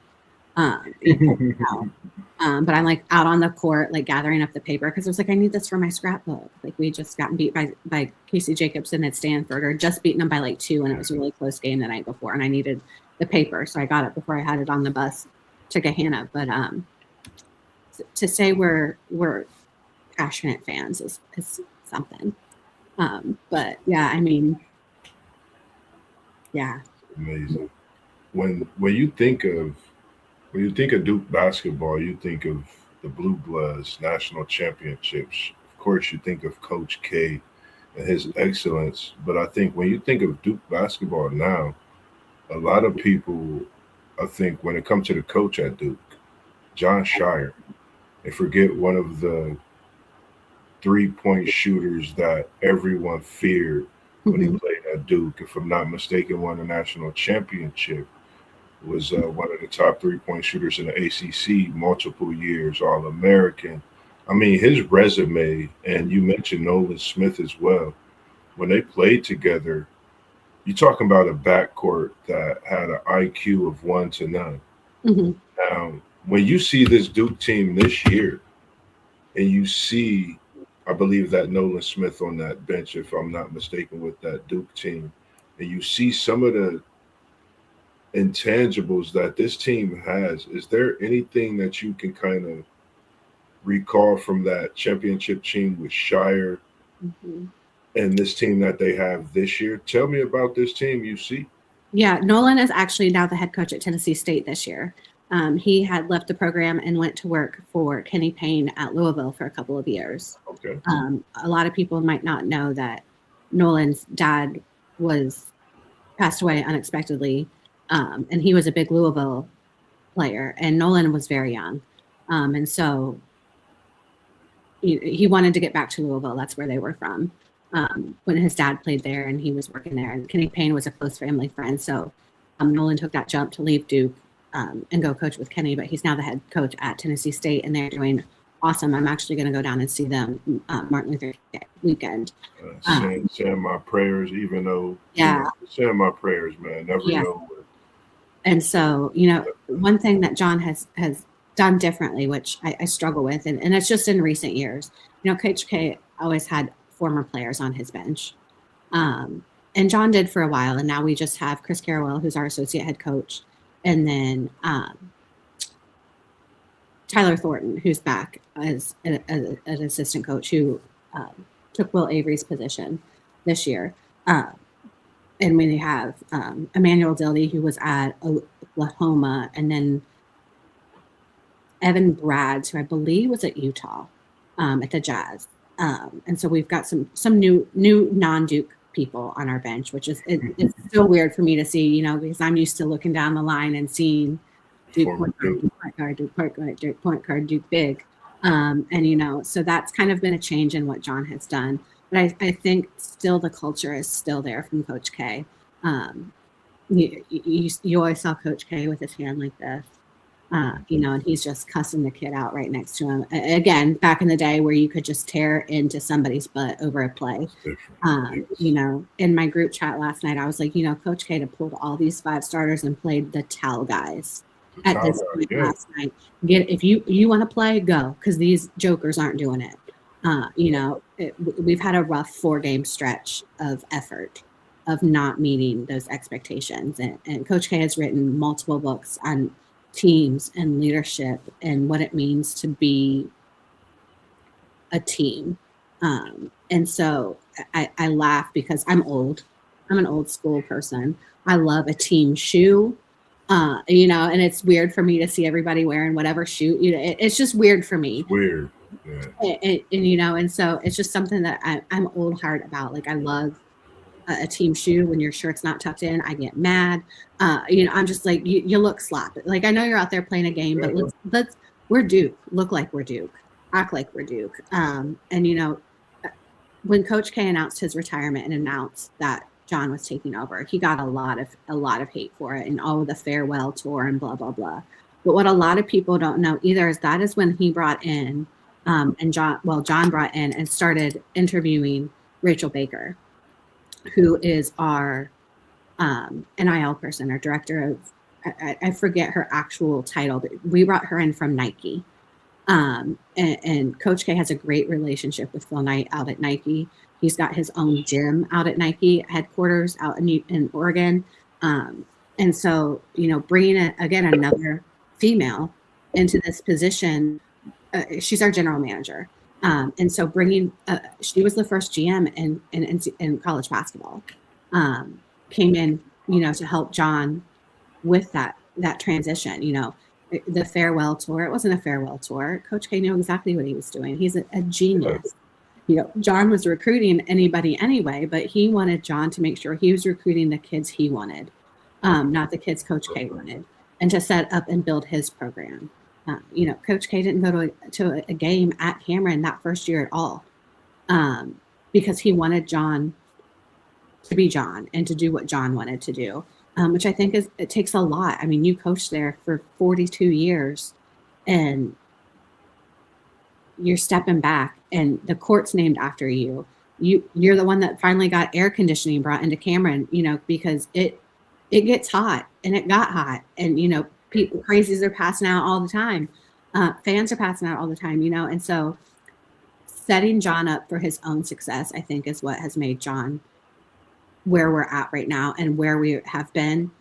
But I'm like out on the court, like gathering up the paper because I was like, I need this for my scrapbook. Like we just gotten beat by Casey Jacobson at Stanford, or just beaten them by like 2, and it was a really close game the night before, and I needed the paper, so I got it before I had it on the bus to Gahanna. But to say we're passionate fans is something. But yeah, I mean, yeah. Amazing. When you think of Duke basketball, you think of the Blue Bloods national championships. Of course, you think of Coach K and his excellence. But I think when you think of Duke basketball now, a lot of people, I think, when it comes to the coach at Duke, John Shire, they forget one of the 3-point shooters that everyone feared when he played at Duke. If I'm not mistaken, won a national championship. Was one of the top 3-point shooters in the ACC, multiple years, All-American. I mean, his resume, and you mentioned Nolan Smith as well. When they played together, you're talking about a backcourt that had an IQ of 1 to none. Now, when you see this Duke team this year, and you see, I believe that Nolan Smith on that bench, if I'm not mistaken, with that Duke team, and you see some of the intangibles that this team has, is there anything that you can kind of recall from that championship team with Shire and this team that they have this year? Tell me about this team you see. Yeah, Nolan is actually now the head coach at Tennessee State this year. He had left the program and went to work for Kenny Payne at Louisville for a couple of years. Okay. A lot of people might not know that Nolan's dad passed away unexpectedly. And he was a big Louisville player, and Nolan was very young. And so he wanted to get back to Louisville. That's where they were from. When his dad played there and he was working there, and Kenny Payne was a close family friend. So Nolan took that jump to leave Duke and go coach with Kenny, but he's now the head coach at Tennessee State, and they're doing awesome. I'm actually going to go down and see them Martin Luther King weekend. Send my prayers, even though, send my prayers, man. Never know. And so, one thing that John has done differently, which I struggle with, and it's just in recent years, Coach K always had former players on his bench. And John did for a while, and now we just have Chris Carrawell, who's our associate head coach, and then Tyler Thornton, who's back as an assistant coach, who took Will Avery's position this year. And we have Emmanuel Dildy, who was at Oklahoma, and then Evan Brads, who I believe was at Utah at the Jazz. And so we've got some new non-Duke people on our bench, which is it's still weird for me to see, because I'm used to looking down the line and seeing Duke point guard, Duke point guard, Duke big. And, so that's kind of been a change in what John has done. But I think still the culture is still there from Coach K. You always saw Coach K with his hand like this, and he's just cussing the kid out right next to him. Again, back in the day where you could just tear into somebody's butt over a play. In my group chat last night, I was like, Coach K pulled all these 5 starters and played the towel guys at this point last night. If you want to play, go, because these jokers aren't doing it. We've had a rough 4-game stretch of effort. of not meeting those expectations. And Coach K has written multiple books on teams and leadership and what it means to be a team. And so I laugh because I'm old. I'm an old school person. I love a team shoe. And it's weird for me to see everybody wearing whatever shoe. It's just weird for me. It's weird. Yeah. And so it's just something that I'm old heart about. Like I love a team shoe. When your shirt's not tucked in, I get mad. I'm just like, you look sloppy. Like I know you're out there playing a game, but let's we're Duke. Look like we're Duke. Act like we're Duke. When Coach K announced his retirement and announced that John was taking over, he got a lot of hate for it and all the farewell tour and blah blah blah. But what a lot of people don't know either is that is when he brought in John brought in and started interviewing Rachel Baker, who is our NIL person, our director of, I forget her actual title, but we brought her in from Nike. And Coach K has a great relationship with Phil Knight out at Nike. He's got his own gym out at Nike headquarters out in Oregon. And so, bringing another female into this position, she's our general manager. And so she was the first GM in college basketball, came in, to help John with that transition, the farewell tour. It wasn't a farewell tour. Coach K knew exactly what he was doing. He's a genius. John was recruiting anybody anyway, but he wanted John to make sure he was recruiting the kids he wanted, not the kids Coach K wanted, and to set up and build his program. Coach K didn't go to a game at Cameron that first year at all, because he wanted John to be John and to do what John wanted to do, which I think it takes a lot. I mean, you coached there for 42 years, and you're stepping back, and the court's named after you. You're the one that finally got air conditioning brought into Cameron, because it gets hot, and it got hot, and people crazies are passing out all the time. Fans are passing out all the time, and so setting John up for his own success, I think, is what has made John where we're at right now and where we have been.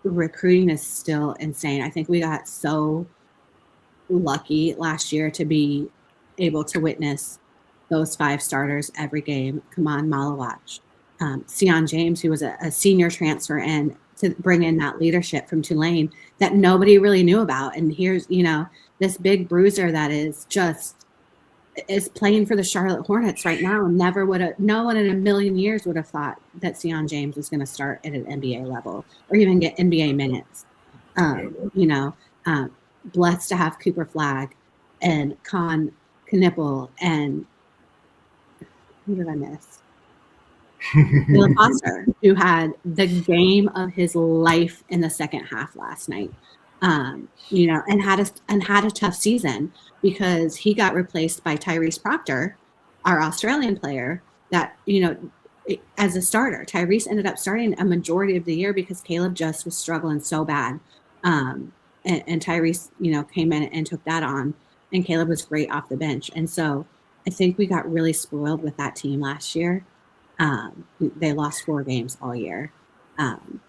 Recruiting is still insane. I think we got so lucky last year to be able to witness those 5 starters every game. Kaman Malawach, Sion James, who was a senior transfer in to bring in that leadership from Tulane that nobody really knew about. And here's, this big bruiser that is playing for the Charlotte Hornets right now. No one in a million years would have thought that Sion James was going to start at an NBA level or even get NBA minutes. Blessed to have Cooper Flagg and Con Knipple and who did I miss? Philip Foster, who had the game of his life in the second half last night, and had a tough season because he got replaced by Tyrese Proctor, our Australian player. That as a starter, Tyrese ended up starting a majority of the year because Caleb just was struggling so bad, and Tyrese came in and took that on, and Caleb was great off the bench, and so I think we got really spoiled with that team last year. They lost 4 games all year. And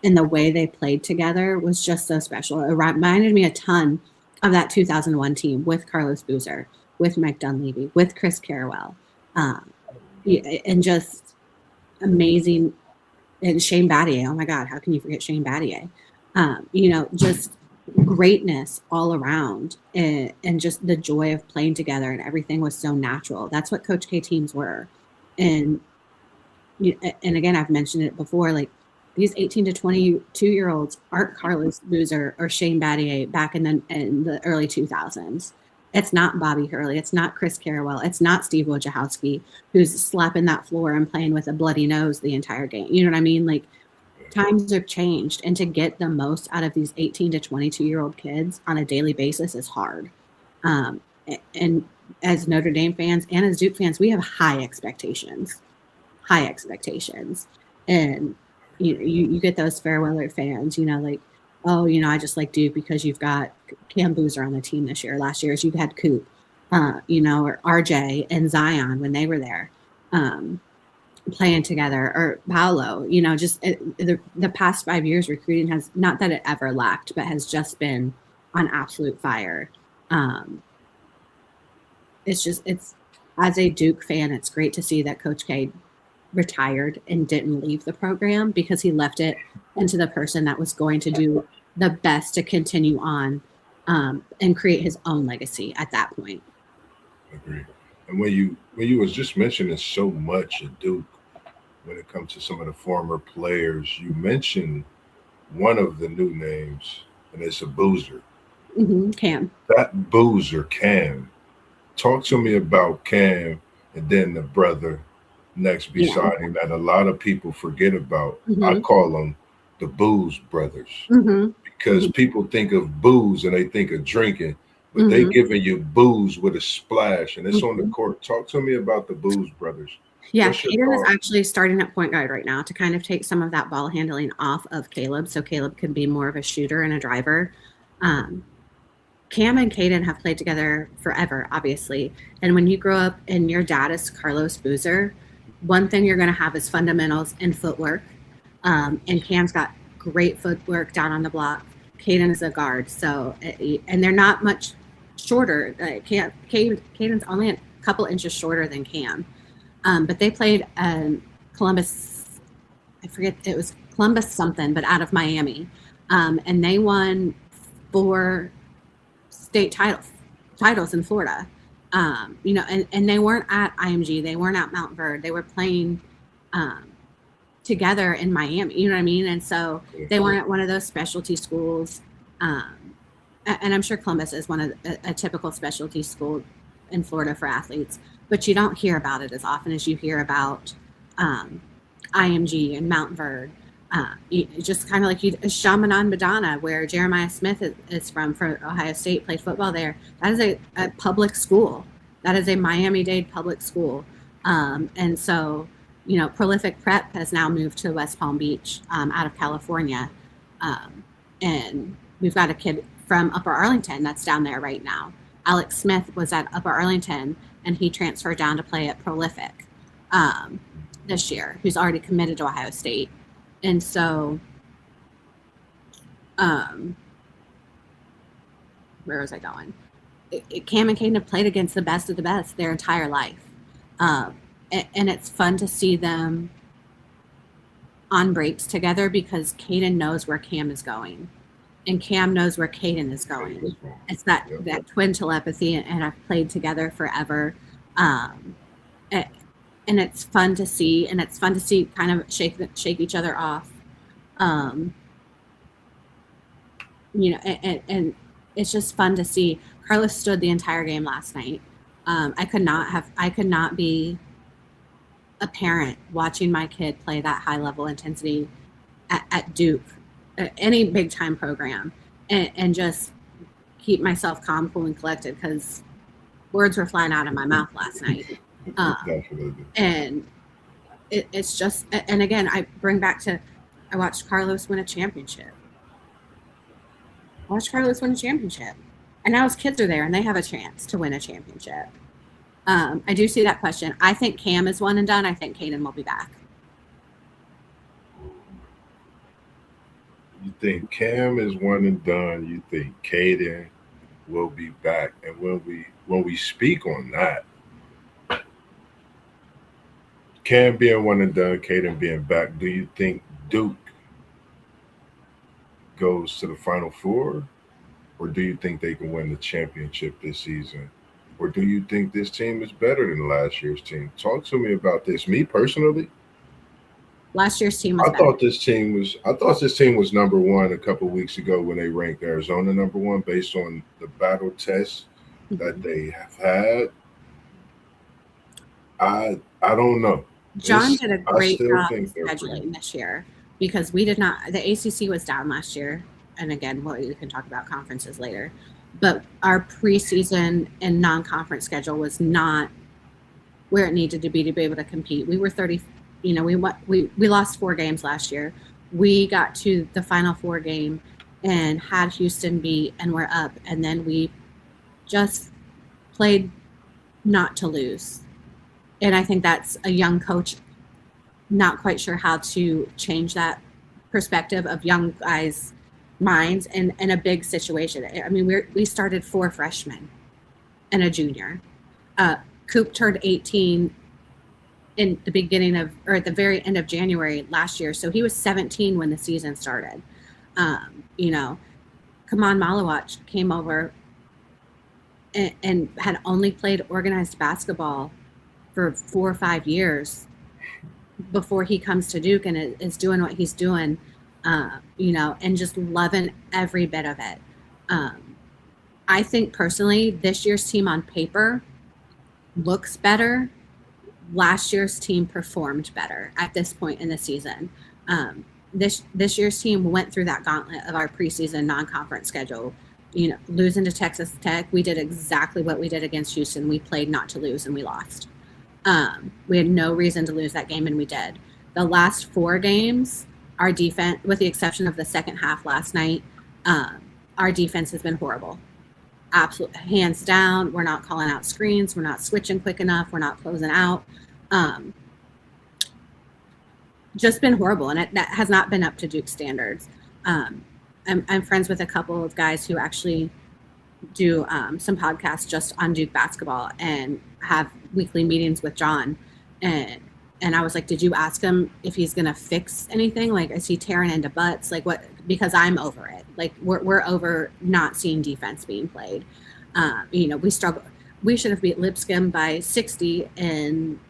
the way they played together was just so special. It reminded me a ton of that 2001 team with Carlos Boozer, with Mike Dunleavy, with Chris Carrawell, and just amazing. And Shane Battier. Oh my God, how can you forget Shane Battier? Just greatness all around, and just the joy of playing together, and everything was so natural. That's what Coach K teams were. And again, I've mentioned it before, like these 18 to 22-year-olds aren't Carlos Boozer or Shane Battier back in the early 2000s. It's not Bobby Hurley. It's not Chris Carrawell. It's not Steve Wojciechowski, who's slapping that floor and playing with a bloody nose the entire game. You know what I mean? Like, times have changed, and to get the most out of these 18 to 22-year-old kids on a daily basis is hard. And as Notre Dame fans and as Duke fans, we have high expectations. And you get those fair weather fans, like, oh, I just like Duke because you've got Cam Boozer on the team this year. Last year, you had Coop, or RJ and Zion when they were there. playing together, or Paolo, just the past 5 years recruiting has, not that it ever lacked, but has just been on absolute fire. It's as a Duke fan, it's great to see that Coach K retired and didn't leave the program, because he left it into the person that was going to do the best to continue on and create his own legacy at that point. Agree. And when you was just mentioning so much at Duke, when it comes to some of the former players, you mentioned one of the new names, and it's a boozer. Cam. That boozer, Cam. Talk to me about Cam, and then the brother next Yeah. beside him that a lot of people forget about. I hmm call them the Booze Brothers, hmm because people think of booze and they think of drinking, but they hmm giving you booze with a splash, and it's on the hmm court. Talk to me about the Booze Brothers. Yeah, What's your Caden is thought? actually starting at point guard right now to kind of take some of that ball handling off of Caleb, so Caleb can be more of a shooter and a driver. Um, Cam and Caden have played together forever, obviously. And when you grow up and your dad is Carlos Boozer, one thing you're going to have is fundamentals and footwork. And Cam's got great footwork down on the block. Caden is a guard, and they're not much shorter. Caden's only a couple inches shorter than Cam. But they played Columbus. I forget, it was Columbus something, but out of Miami, and they won 4 state titles in Florida. And they weren't at IMG, they weren't at Mount Verd, they were playing um, together in Miami. You know what I mean? And so they weren't at one of those specialty schools. Um, and I'm sure Columbus is one of a typical specialty school in Florida for athletes, but you don't hear about it as often as you hear about um, IMG and Mount Verd. Just kind of like Chaminade Madonna, where Jeremiah Smith is from, for Ohio State, played football there. That is a public school. That is a Miami-Dade public school. And so, Prolific Prep has now moved to West Palm Beach out of California. And we've got a kid from Upper Arlington that's down there right now. Alex Smith was at Upper Arlington, and he transferred down to play at Prolific this year, who's already committed to Ohio State. And so, where was I going? Cam and Caden have played against the best of the best their entire life. And it's fun to see them on breaks together, because Caden knows where Cam is going, and Cam knows where Caden is going. It's that twin telepathy, and I've played together forever. And it's fun to see, kind of shake each other off. And it's just fun to see. Carlos stood the entire game last night. I could not be a parent watching my kid play that high level intensity at Duke, any big time program, and just keep myself calm, cool, and collected, because words were flying out of my mouth last night. And it's just, and again, I bring back to, I watched Carlos win a championship. And now his kids are there, and they have a chance to win a championship. I do see that question. I think Cam is one and done. I think Caden will be back. You think Cam is one and done? You think Caden will be back? And when we speak on that, Cam being one and done, Caden being back, do you think Duke goes to the Final Four, or do you think they can win the championship this season? Or do you think this team is better than last year's team? Talk to me about this. Me personally, last year's team was I thought this team was number one a couple weeks ago when they ranked Arizona number one based on the battle tests that they have had. I don't know. John did a great job scheduling this year, because we did not. The ACC was down last year, and again, we can talk about conferences later. But our preseason and non-conference schedule was not where it needed to be able to compete. We were 30. We lost 4 games last year. We got to the Final Four game and had Houston beat, and we're up. And then we just played not to lose. And I think that's a young coach not quite sure how to change that perspective of young guys' minds in a big situation. I mean, we started 4 freshmen and a junior. Coop turned 18 in the beginning of, or at the very end of January last year. So he was 17 when the season started. You know, Kaman Malawach came over and had only played organized basketball for 4 or 5 years before he comes to Duke and is doing what he's doing, you know, and just loving every bit of it. I think personally, this year's team on paper looks better. Last year's team performed better at this point in the season. This year's team went through that gauntlet of our preseason non-conference schedule. You know, losing to Texas Tech, we did exactly what we did against Houston. We played not to lose, and we lost. We had no reason to lose that game, and we did. The last 4 games, our defense, with the exception of the second half last night, our defense has been horrible. Absolutely, hands down. We're not calling out screens. We're not switching quick enough. We're not closing out. Just been horrible, and that has not been up to Duke standards. I'm friends with a couple of guys who actually do some podcasts just on Duke basketball and have weekly meetings with John. And I was like, did you ask him if he's going to fix anything? Like, is he tearing into butts? Like, what? Because I'm over it. Like, we're over not seeing defense being played. You know, we struggled. We should have beat Lipscomb by 60 and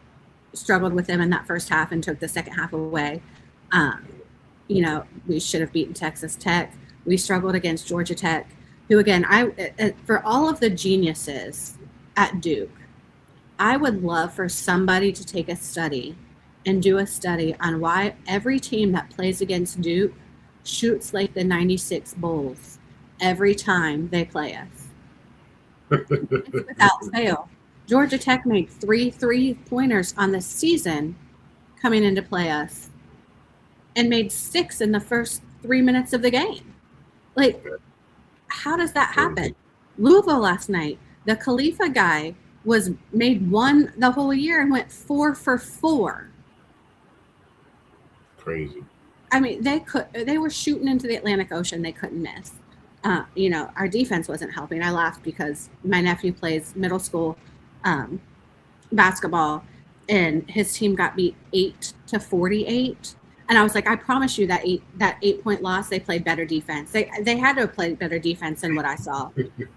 struggled with them in that first half and took the second half away. You know, we should have beaten Texas Tech. We struggled against Georgia Tech, who, again, for all of the geniuses at Duke, I would love for somebody to take a study and do a study on why every team that plays against Duke shoots like the 96 Bulls every time they play us. Without fail. Georgia Tech made 3 3-pointers on the season coming into play us and made 6 in the first 3 minutes of the game. Like, how does that happen? Louisville last night, the Khalifa guy made 1 the whole year and went 4 for 4. Crazy. I mean, they were shooting into the Atlantic Ocean. They couldn't miss. You know, our defense wasn't helping. I laughed because my nephew plays middle school basketball, and his team got beat 8-48. And I was like, I promise you that 8-point loss, they played better defense. They had to have played better defense than what I saw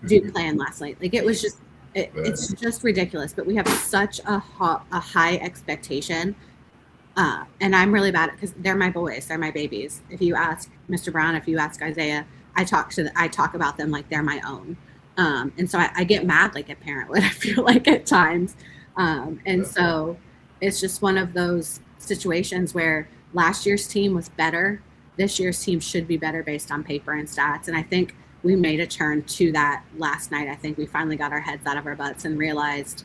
Duke playing last night. Like, it was just it's just ridiculous. But we have such a high expectation. And I'm really bad at, because they're my boys, they're my babies. If you ask Mr. Brown, if you ask Isaiah, I talk about them like they're my own. And so I get mad like a parent would, I feel like, at times. And so it's just one of those situations where last year's team was better. This year's team should be better based on paper and stats. And I think we made a turn to that last night. I think we finally got our heads out of our butts and realized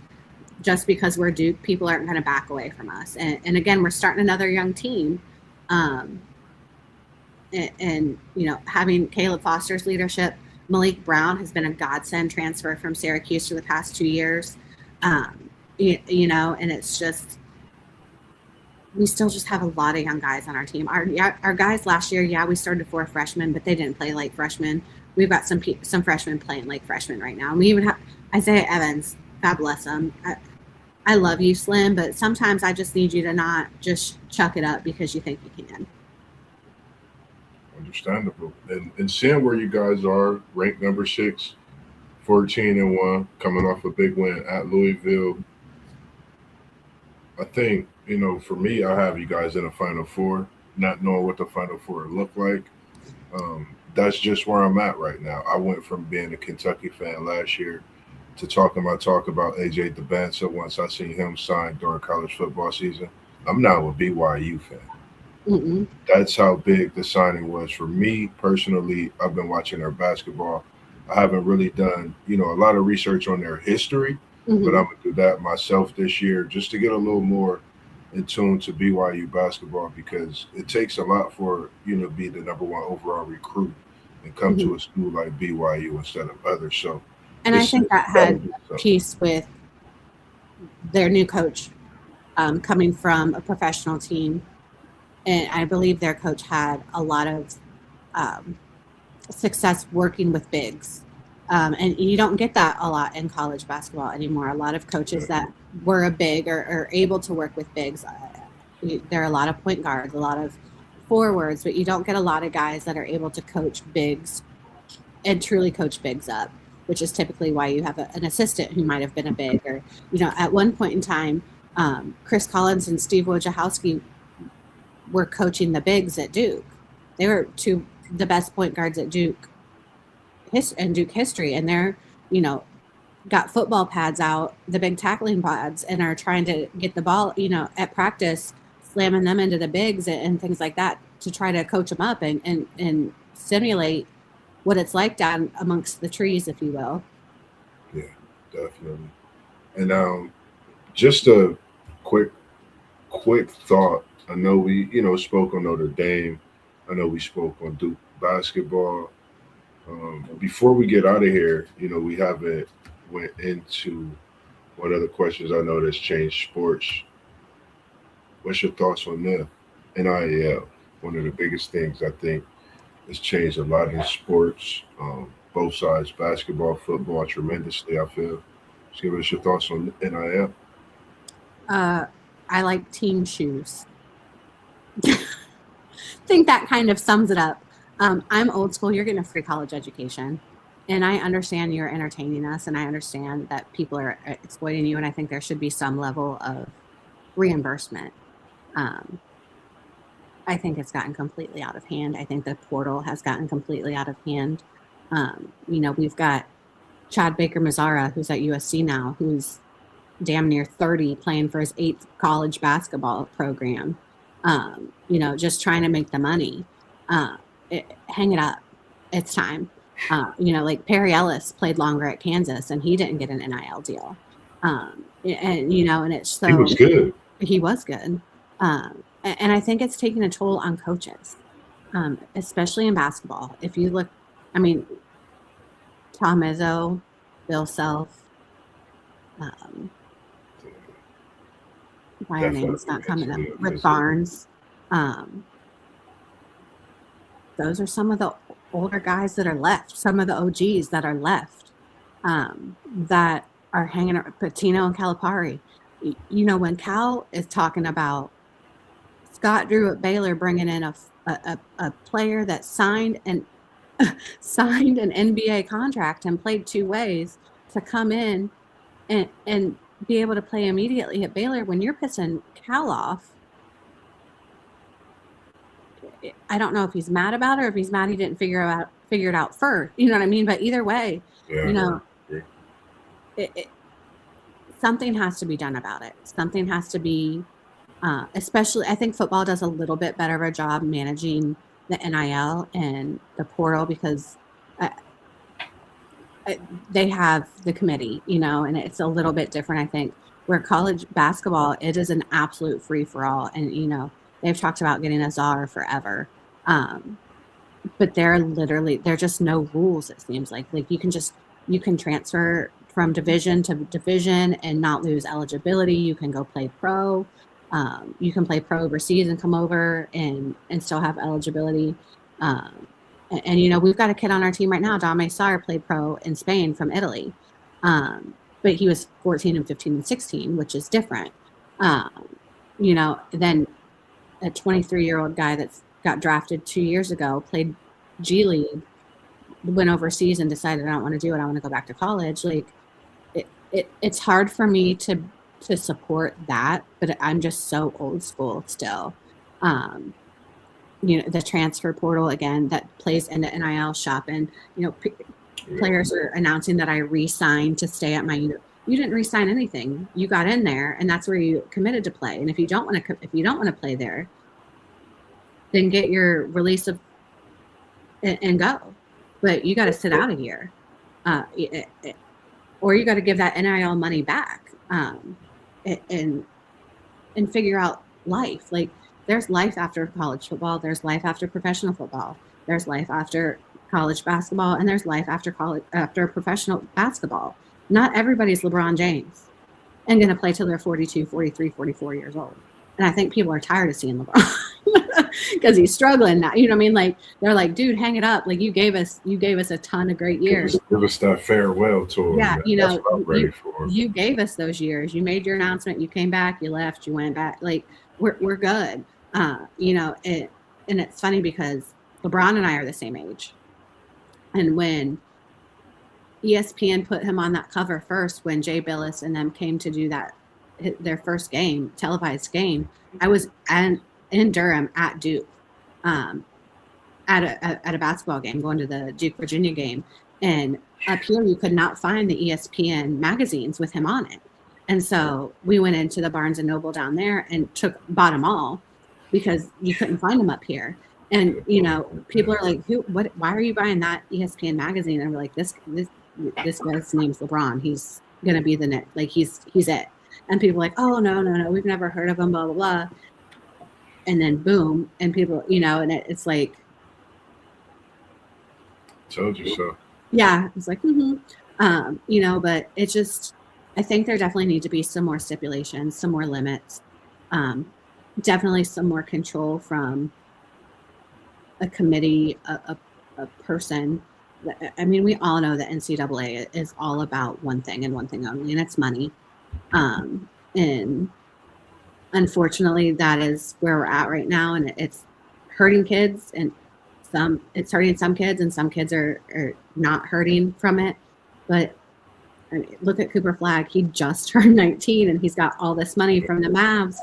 just because we're Duke, people aren't going to back away from us. And again, we're starting another young team. And, you know, having Caleb Foster's leadership, Malik Brown has been a godsend transfer from Syracuse for the past 2 years. You know, and it's just, we still just have a lot of young guys on our team. Our guys last year, we started 4 freshmen, but they didn't play like freshmen. We've got some freshmen playing like freshmen right now. And we even have Isaiah Evans. God bless him. I love you, Slim, but sometimes I just need you to not just chuck it up because you think you can. Understandable. And seeing where you guys are, ranked number 6, 14-1, coming off a big win at Louisville. I think, you know, for me, I have you guys in a Final Four, not knowing what the Final Four look like. That's just where I'm at right now. I went from being a Kentucky fan last year to talk about AJ DeBanza once I seen him sign during college football season. I'm now a BYU fan. Mm-mm. That's how big the signing was for me personally. I've been watching their basketball. I haven't really done, you know, a lot of research on their history, but I'm gonna do that myself this year just to get a little more in tune to BYU basketball, because it takes a lot for you to be the number 1 overall recruit and come to a school like BYU instead of others. So, and I think that had a piece with their new coach coming from a professional team and I believe their coach had a lot of um, success working with bigs. And you don't get that a lot in college basketball anymore. A lot of coaches that were a big or are able to work with bigs, there are a lot of point guards, a lot of forwards, but you don't get a lot of guys that are able to coach bigs and truly coach bigs up, which is typically why you have an assistant who might have been a big, or, at one point in time, Chris Collins and Steve Wojciechowski were coaching the bigs at Duke. They were two the best point guards at Duke and Duke history, and they're got football pads out, the big tackling pads, and are trying to get the ball at practice, slamming them into the bigs and things like that to try to coach them up and simulate what it's like down amongst the trees, if you will. Yeah, definitely. And just a quick thought. I know we, spoke on Notre Dame. I know we spoke on Duke basketball. Before we get out of here, we haven't went into what other questions I know that's changed sports. What's your thoughts on that? NIL, one of the biggest things I think has changed a lot in sports, both sides, basketball, football, tremendously. I feel. Just give us your thoughts on NIL. I like team shoes. I think that kind of sums it up. I'm old school. You're getting a free college education. And I understand you're entertaining us, and I understand that people are exploiting you, and I think there should be some level of reimbursement. I think it's gotten completely out of hand. I think the portal has gotten completely out of hand. We've got Chad Baker-Mazara, who's at USC now, who's damn near 30, playing for his 8th college basketball program, just trying to make the money. Hang it up. It's time. Like Perry Ellis played longer at Kansas, and he didn't get an NIL deal. And it's so he was good. He was good. And I think it's taking a toll on coaches, especially in basketball. If you look, Tom Izzo, Bill Self, why are names not coming up? Rick Barnes. Those are some of the older guys that are left, some of the OGs that are left, that are hanging around, Patino and Calipari. When Cal is talking about Scott Drew at Baylor bringing in a player that signed an NBA contract and played 2 ways to come in and be able to play immediately at Baylor, when you're pissing Cal off, I don't know if he's mad about it or if he's mad he didn't figure it out first. You know what I mean? But either way, something has to be done about it. Something has to be, especially, I think football does a little bit better of a job managing the NIL and the portal, because they have the committee, and it's a little bit different, I think, where college basketball, it is an absolute free for all. And, they've talked about getting a czar forever. But there are just no rules, it seems like. Like you can transfer from division to division and not lose eligibility. You can go play pro. You can play pro overseas and come over and still have eligibility. And we've got a kid on our team right now, Dame Sarr, played pro in Spain from Italy. But he was 14 and 15 and 16, which is different. Then a 23-year-old guy that's got drafted 2 years ago, played G League, went overseas and decided, I don't want to do it. I want to go back to college. Like it's hard for me to support that, but I'm just so old school still. The transfer portal, again, that plays into NIL shopping. Players are announcing that I re-signed to stay at my you didn't re-sign anything. You got in there, and that's where you committed to play. And if you don't want to play there, then get your release and go. But you got to sit out of here, or you got to give that NIL money back, and figure out life. Like there's life after college football. There's life after professional football. There's life after college basketball, and there's life after professional basketball. Not everybody's LeBron James and going to play till they're 42, 43, 44 years old. And I think people are tired of seeing LeBron. because he's struggling now. You know what I mean? Like they're like, dude, hang it up. Like you gave us a ton of great years. Give us that farewell tour. Yeah, Man. you know, That's what I'm ready for. You gave us those years. You made your announcement. You came back. You left. You went back. Like we're good. You know, and it's funny because LeBron and I are the same age, and when ESPN put him on that cover first, when Jay Billis and them came to do their first game, televised game, I was in Durham at Duke, at a basketball game, going to the Duke Virginia game, and up here you could not find the ESPN magazines with him on it, and so we went into the Barnes and Noble down there and bought them all because you couldn't find them up here. And you know, people are like, why are you buying that ESPN magazine? And we're like, this guy's name's LeBron. He's gonna be the next, like he's it. And people are like, oh no, we've never heard of him, blah blah blah. And then boom, and people, you know, and it's like, told you so. Yeah, it's like, you know, but it just, I think there definitely need to be some more stipulations, some more limits, definitely some more control from a committee, a person. I mean, we all know that NCAA is all about one thing and one thing only, and it's money. And unfortunately, that is where we're at right now, and it's hurting kids, and it's hurting some kids, and some kids are not hurting from it. But I mean, look at Cooper Flagg. He just turned 19, and he's got all this money from the Mavs.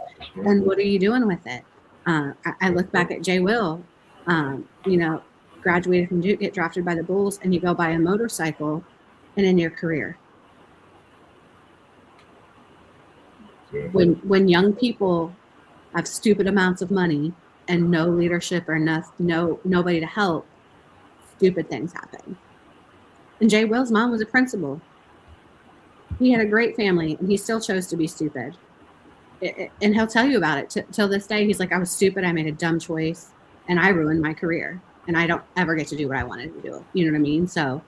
And what are you doing with it? I look back at Jay Will, you know, graduated from Duke, get drafted by the Bulls, and you go buy a motorcycle and in your career. Yeah. When young people have stupid amounts of money and no leadership or nobody to help, stupid things happen. And Jay Will's mom was a principal. He had a great family, and he still chose to be stupid. And he'll tell you about it till this day. He's like, I was stupid. I made a dumb choice, and I ruined my career, and I don't ever get to do what I wanted to do. You know what I mean? So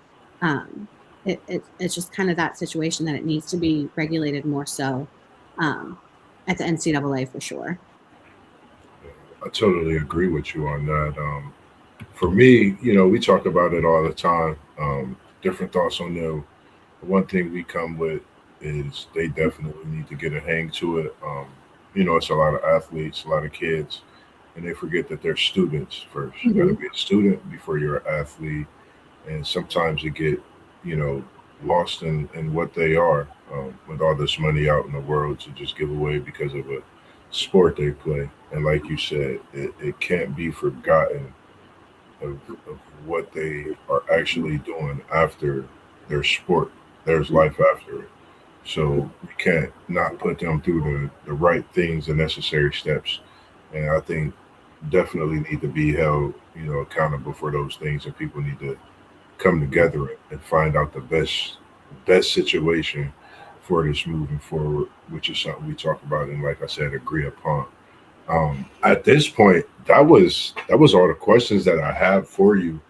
it's just kind of that situation that it needs to be regulated more so at the NCAA for sure. I totally agree with you on that. For me, you know, we talk about it all the time. Different thoughts on them. One thing we come with is they definitely need to get a hang to it. You know, it's a lot of athletes, a lot of kids, and they forget that they're students first. You got to be a student before you're an athlete, and sometimes you get, you know, lost in what they are with all this money out in the world to just give away because of a sport they play. And like you said, it can't be forgotten of what they are actually doing after their sport. There's life after it. So we can't not put them through the right things, the necessary steps. And I think definitely need to be held, you know, accountable for those things, and people need to come together and find out the best situation for this moving forward, which is something we talk about and, like I said, agree upon. At this point, that was all the questions that I have for you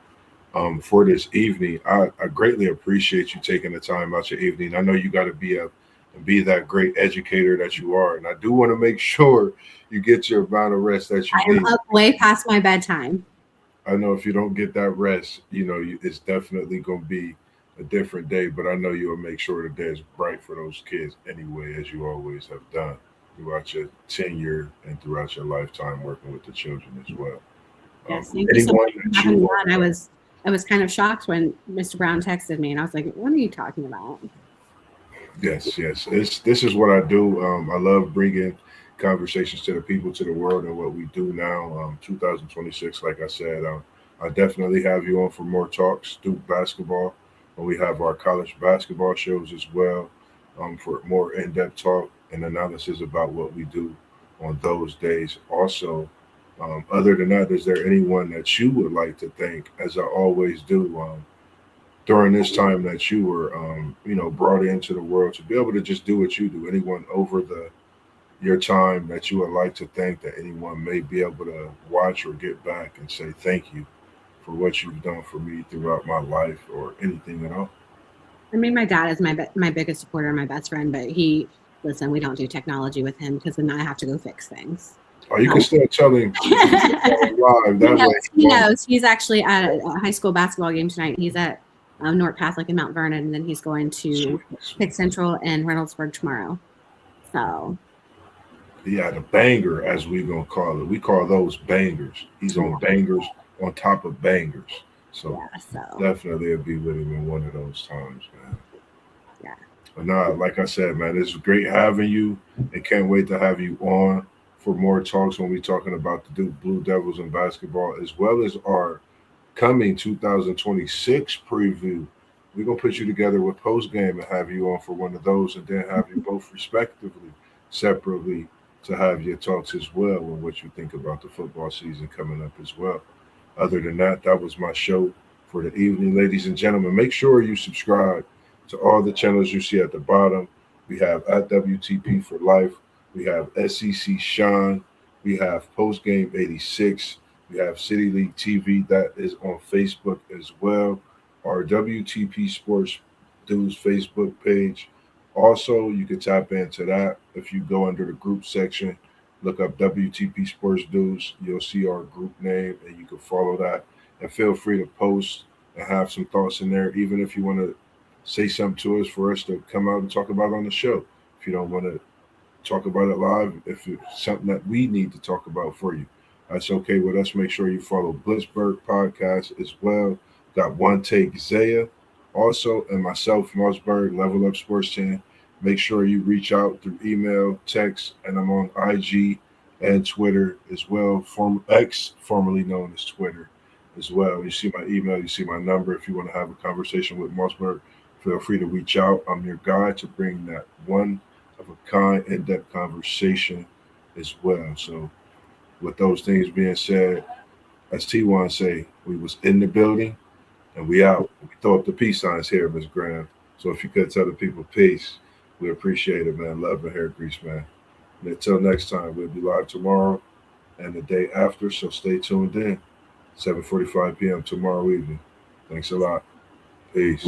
for this evening. I greatly appreciate you taking the time out your evening. I know you got to be up and be that great educator that you are, and I do want to make sure you get your amount of rest that you need. I'm up way past my bedtime. I know if you don't get that rest, you know, it's definitely going to be a different day, but I know you'll make sure the day is bright for those kids anyway, as you always have done throughout your tenure and throughout your lifetime working with the children as well. Yes, thank you so much for having me on. I was kind of shocked when Mr. Brown texted me, and I was like, what are you talking about? Yes. This is what I do. I love bringing conversations to the people, to the world, and what we do now. 2026, like I said, I definitely have you on for more talks, Duke basketball. We have our college basketball shows as well, for more in-depth talk and analysis about what we do on those days. Also, other than that, is there anyone that you would like to thank, as I always do, during this time that you were, you know, brought into the world to be able to just do what you do? Anyone over your time that you would like to thank, that anyone may be able to watch or get back and say thank you for what you've done for me throughout my life, or anything at all? I mean, my dad is my biggest supporter, my best friend, but we don't do technology with him because then I have to go fix things. Oh, you can still tell him live. He That knows. way. He knows. He's actually at a high school basketball game tonight. He's at North Catholic in Mount Vernon, and then he's going to Pitt Central and Reynoldsburg tomorrow. So. Yeah, the banger, as we're going to call it. We call those bangers. He's on bangers on top of bangers. So, definitely it'll be with him in one of those times, man. Yeah. But nah, like I said, man, it's great having you, and can't wait to have you on for more talks when we're talking about the Duke Blue Devils and basketball, as well as our coming 2026 preview. We're going to put you together with post game and have you on for one of those, and then have you both respectively, separately, to have your talks as well on what you think about the football season coming up as well. Other than that, that was my show for the evening, ladies and gentlemen. Make sure you subscribe to all the channels you see at the bottom. We have at WTP for Life. We have SEC Sean. We have Postgame 86. We have City League TV. That is on Facebook as well. Our WTP Sports Dudes Facebook page. Also, you can tap into that if you go under the group section, look up WTP Sports Dudes. You'll see our group name, and you can follow that. And feel free to post and have some thoughts in there, even if you want to say something to us for us to come out and talk about on the show. If you don't want to talk about it live, if it's something that we need to talk about for you, that's okay with us. Make sure you follow MossBurgh Podcast as well. Got One Take Zaya also, and myself, MossBurgh, Level Up Sports Team. Make sure you reach out through email, text, and I'm on IG and Twitter as well. X, formerly known as Twitter as well. You see my email, you see my number. If you want to have a conversation with MossBurgh, feel free to reach out. I'm your guy to bring that one of a kind, in-depth conversation as well. So with those things being said, as T1 say, we was in the building and we out. We throw up the peace signs here, Ms. Graham. So if you could tell the people peace, we appreciate it, man. Love and hair grease, man. And until next time, we'll be live tomorrow and the day after. So stay tuned in. 7:45 p.m. tomorrow evening. Thanks a lot. Peace.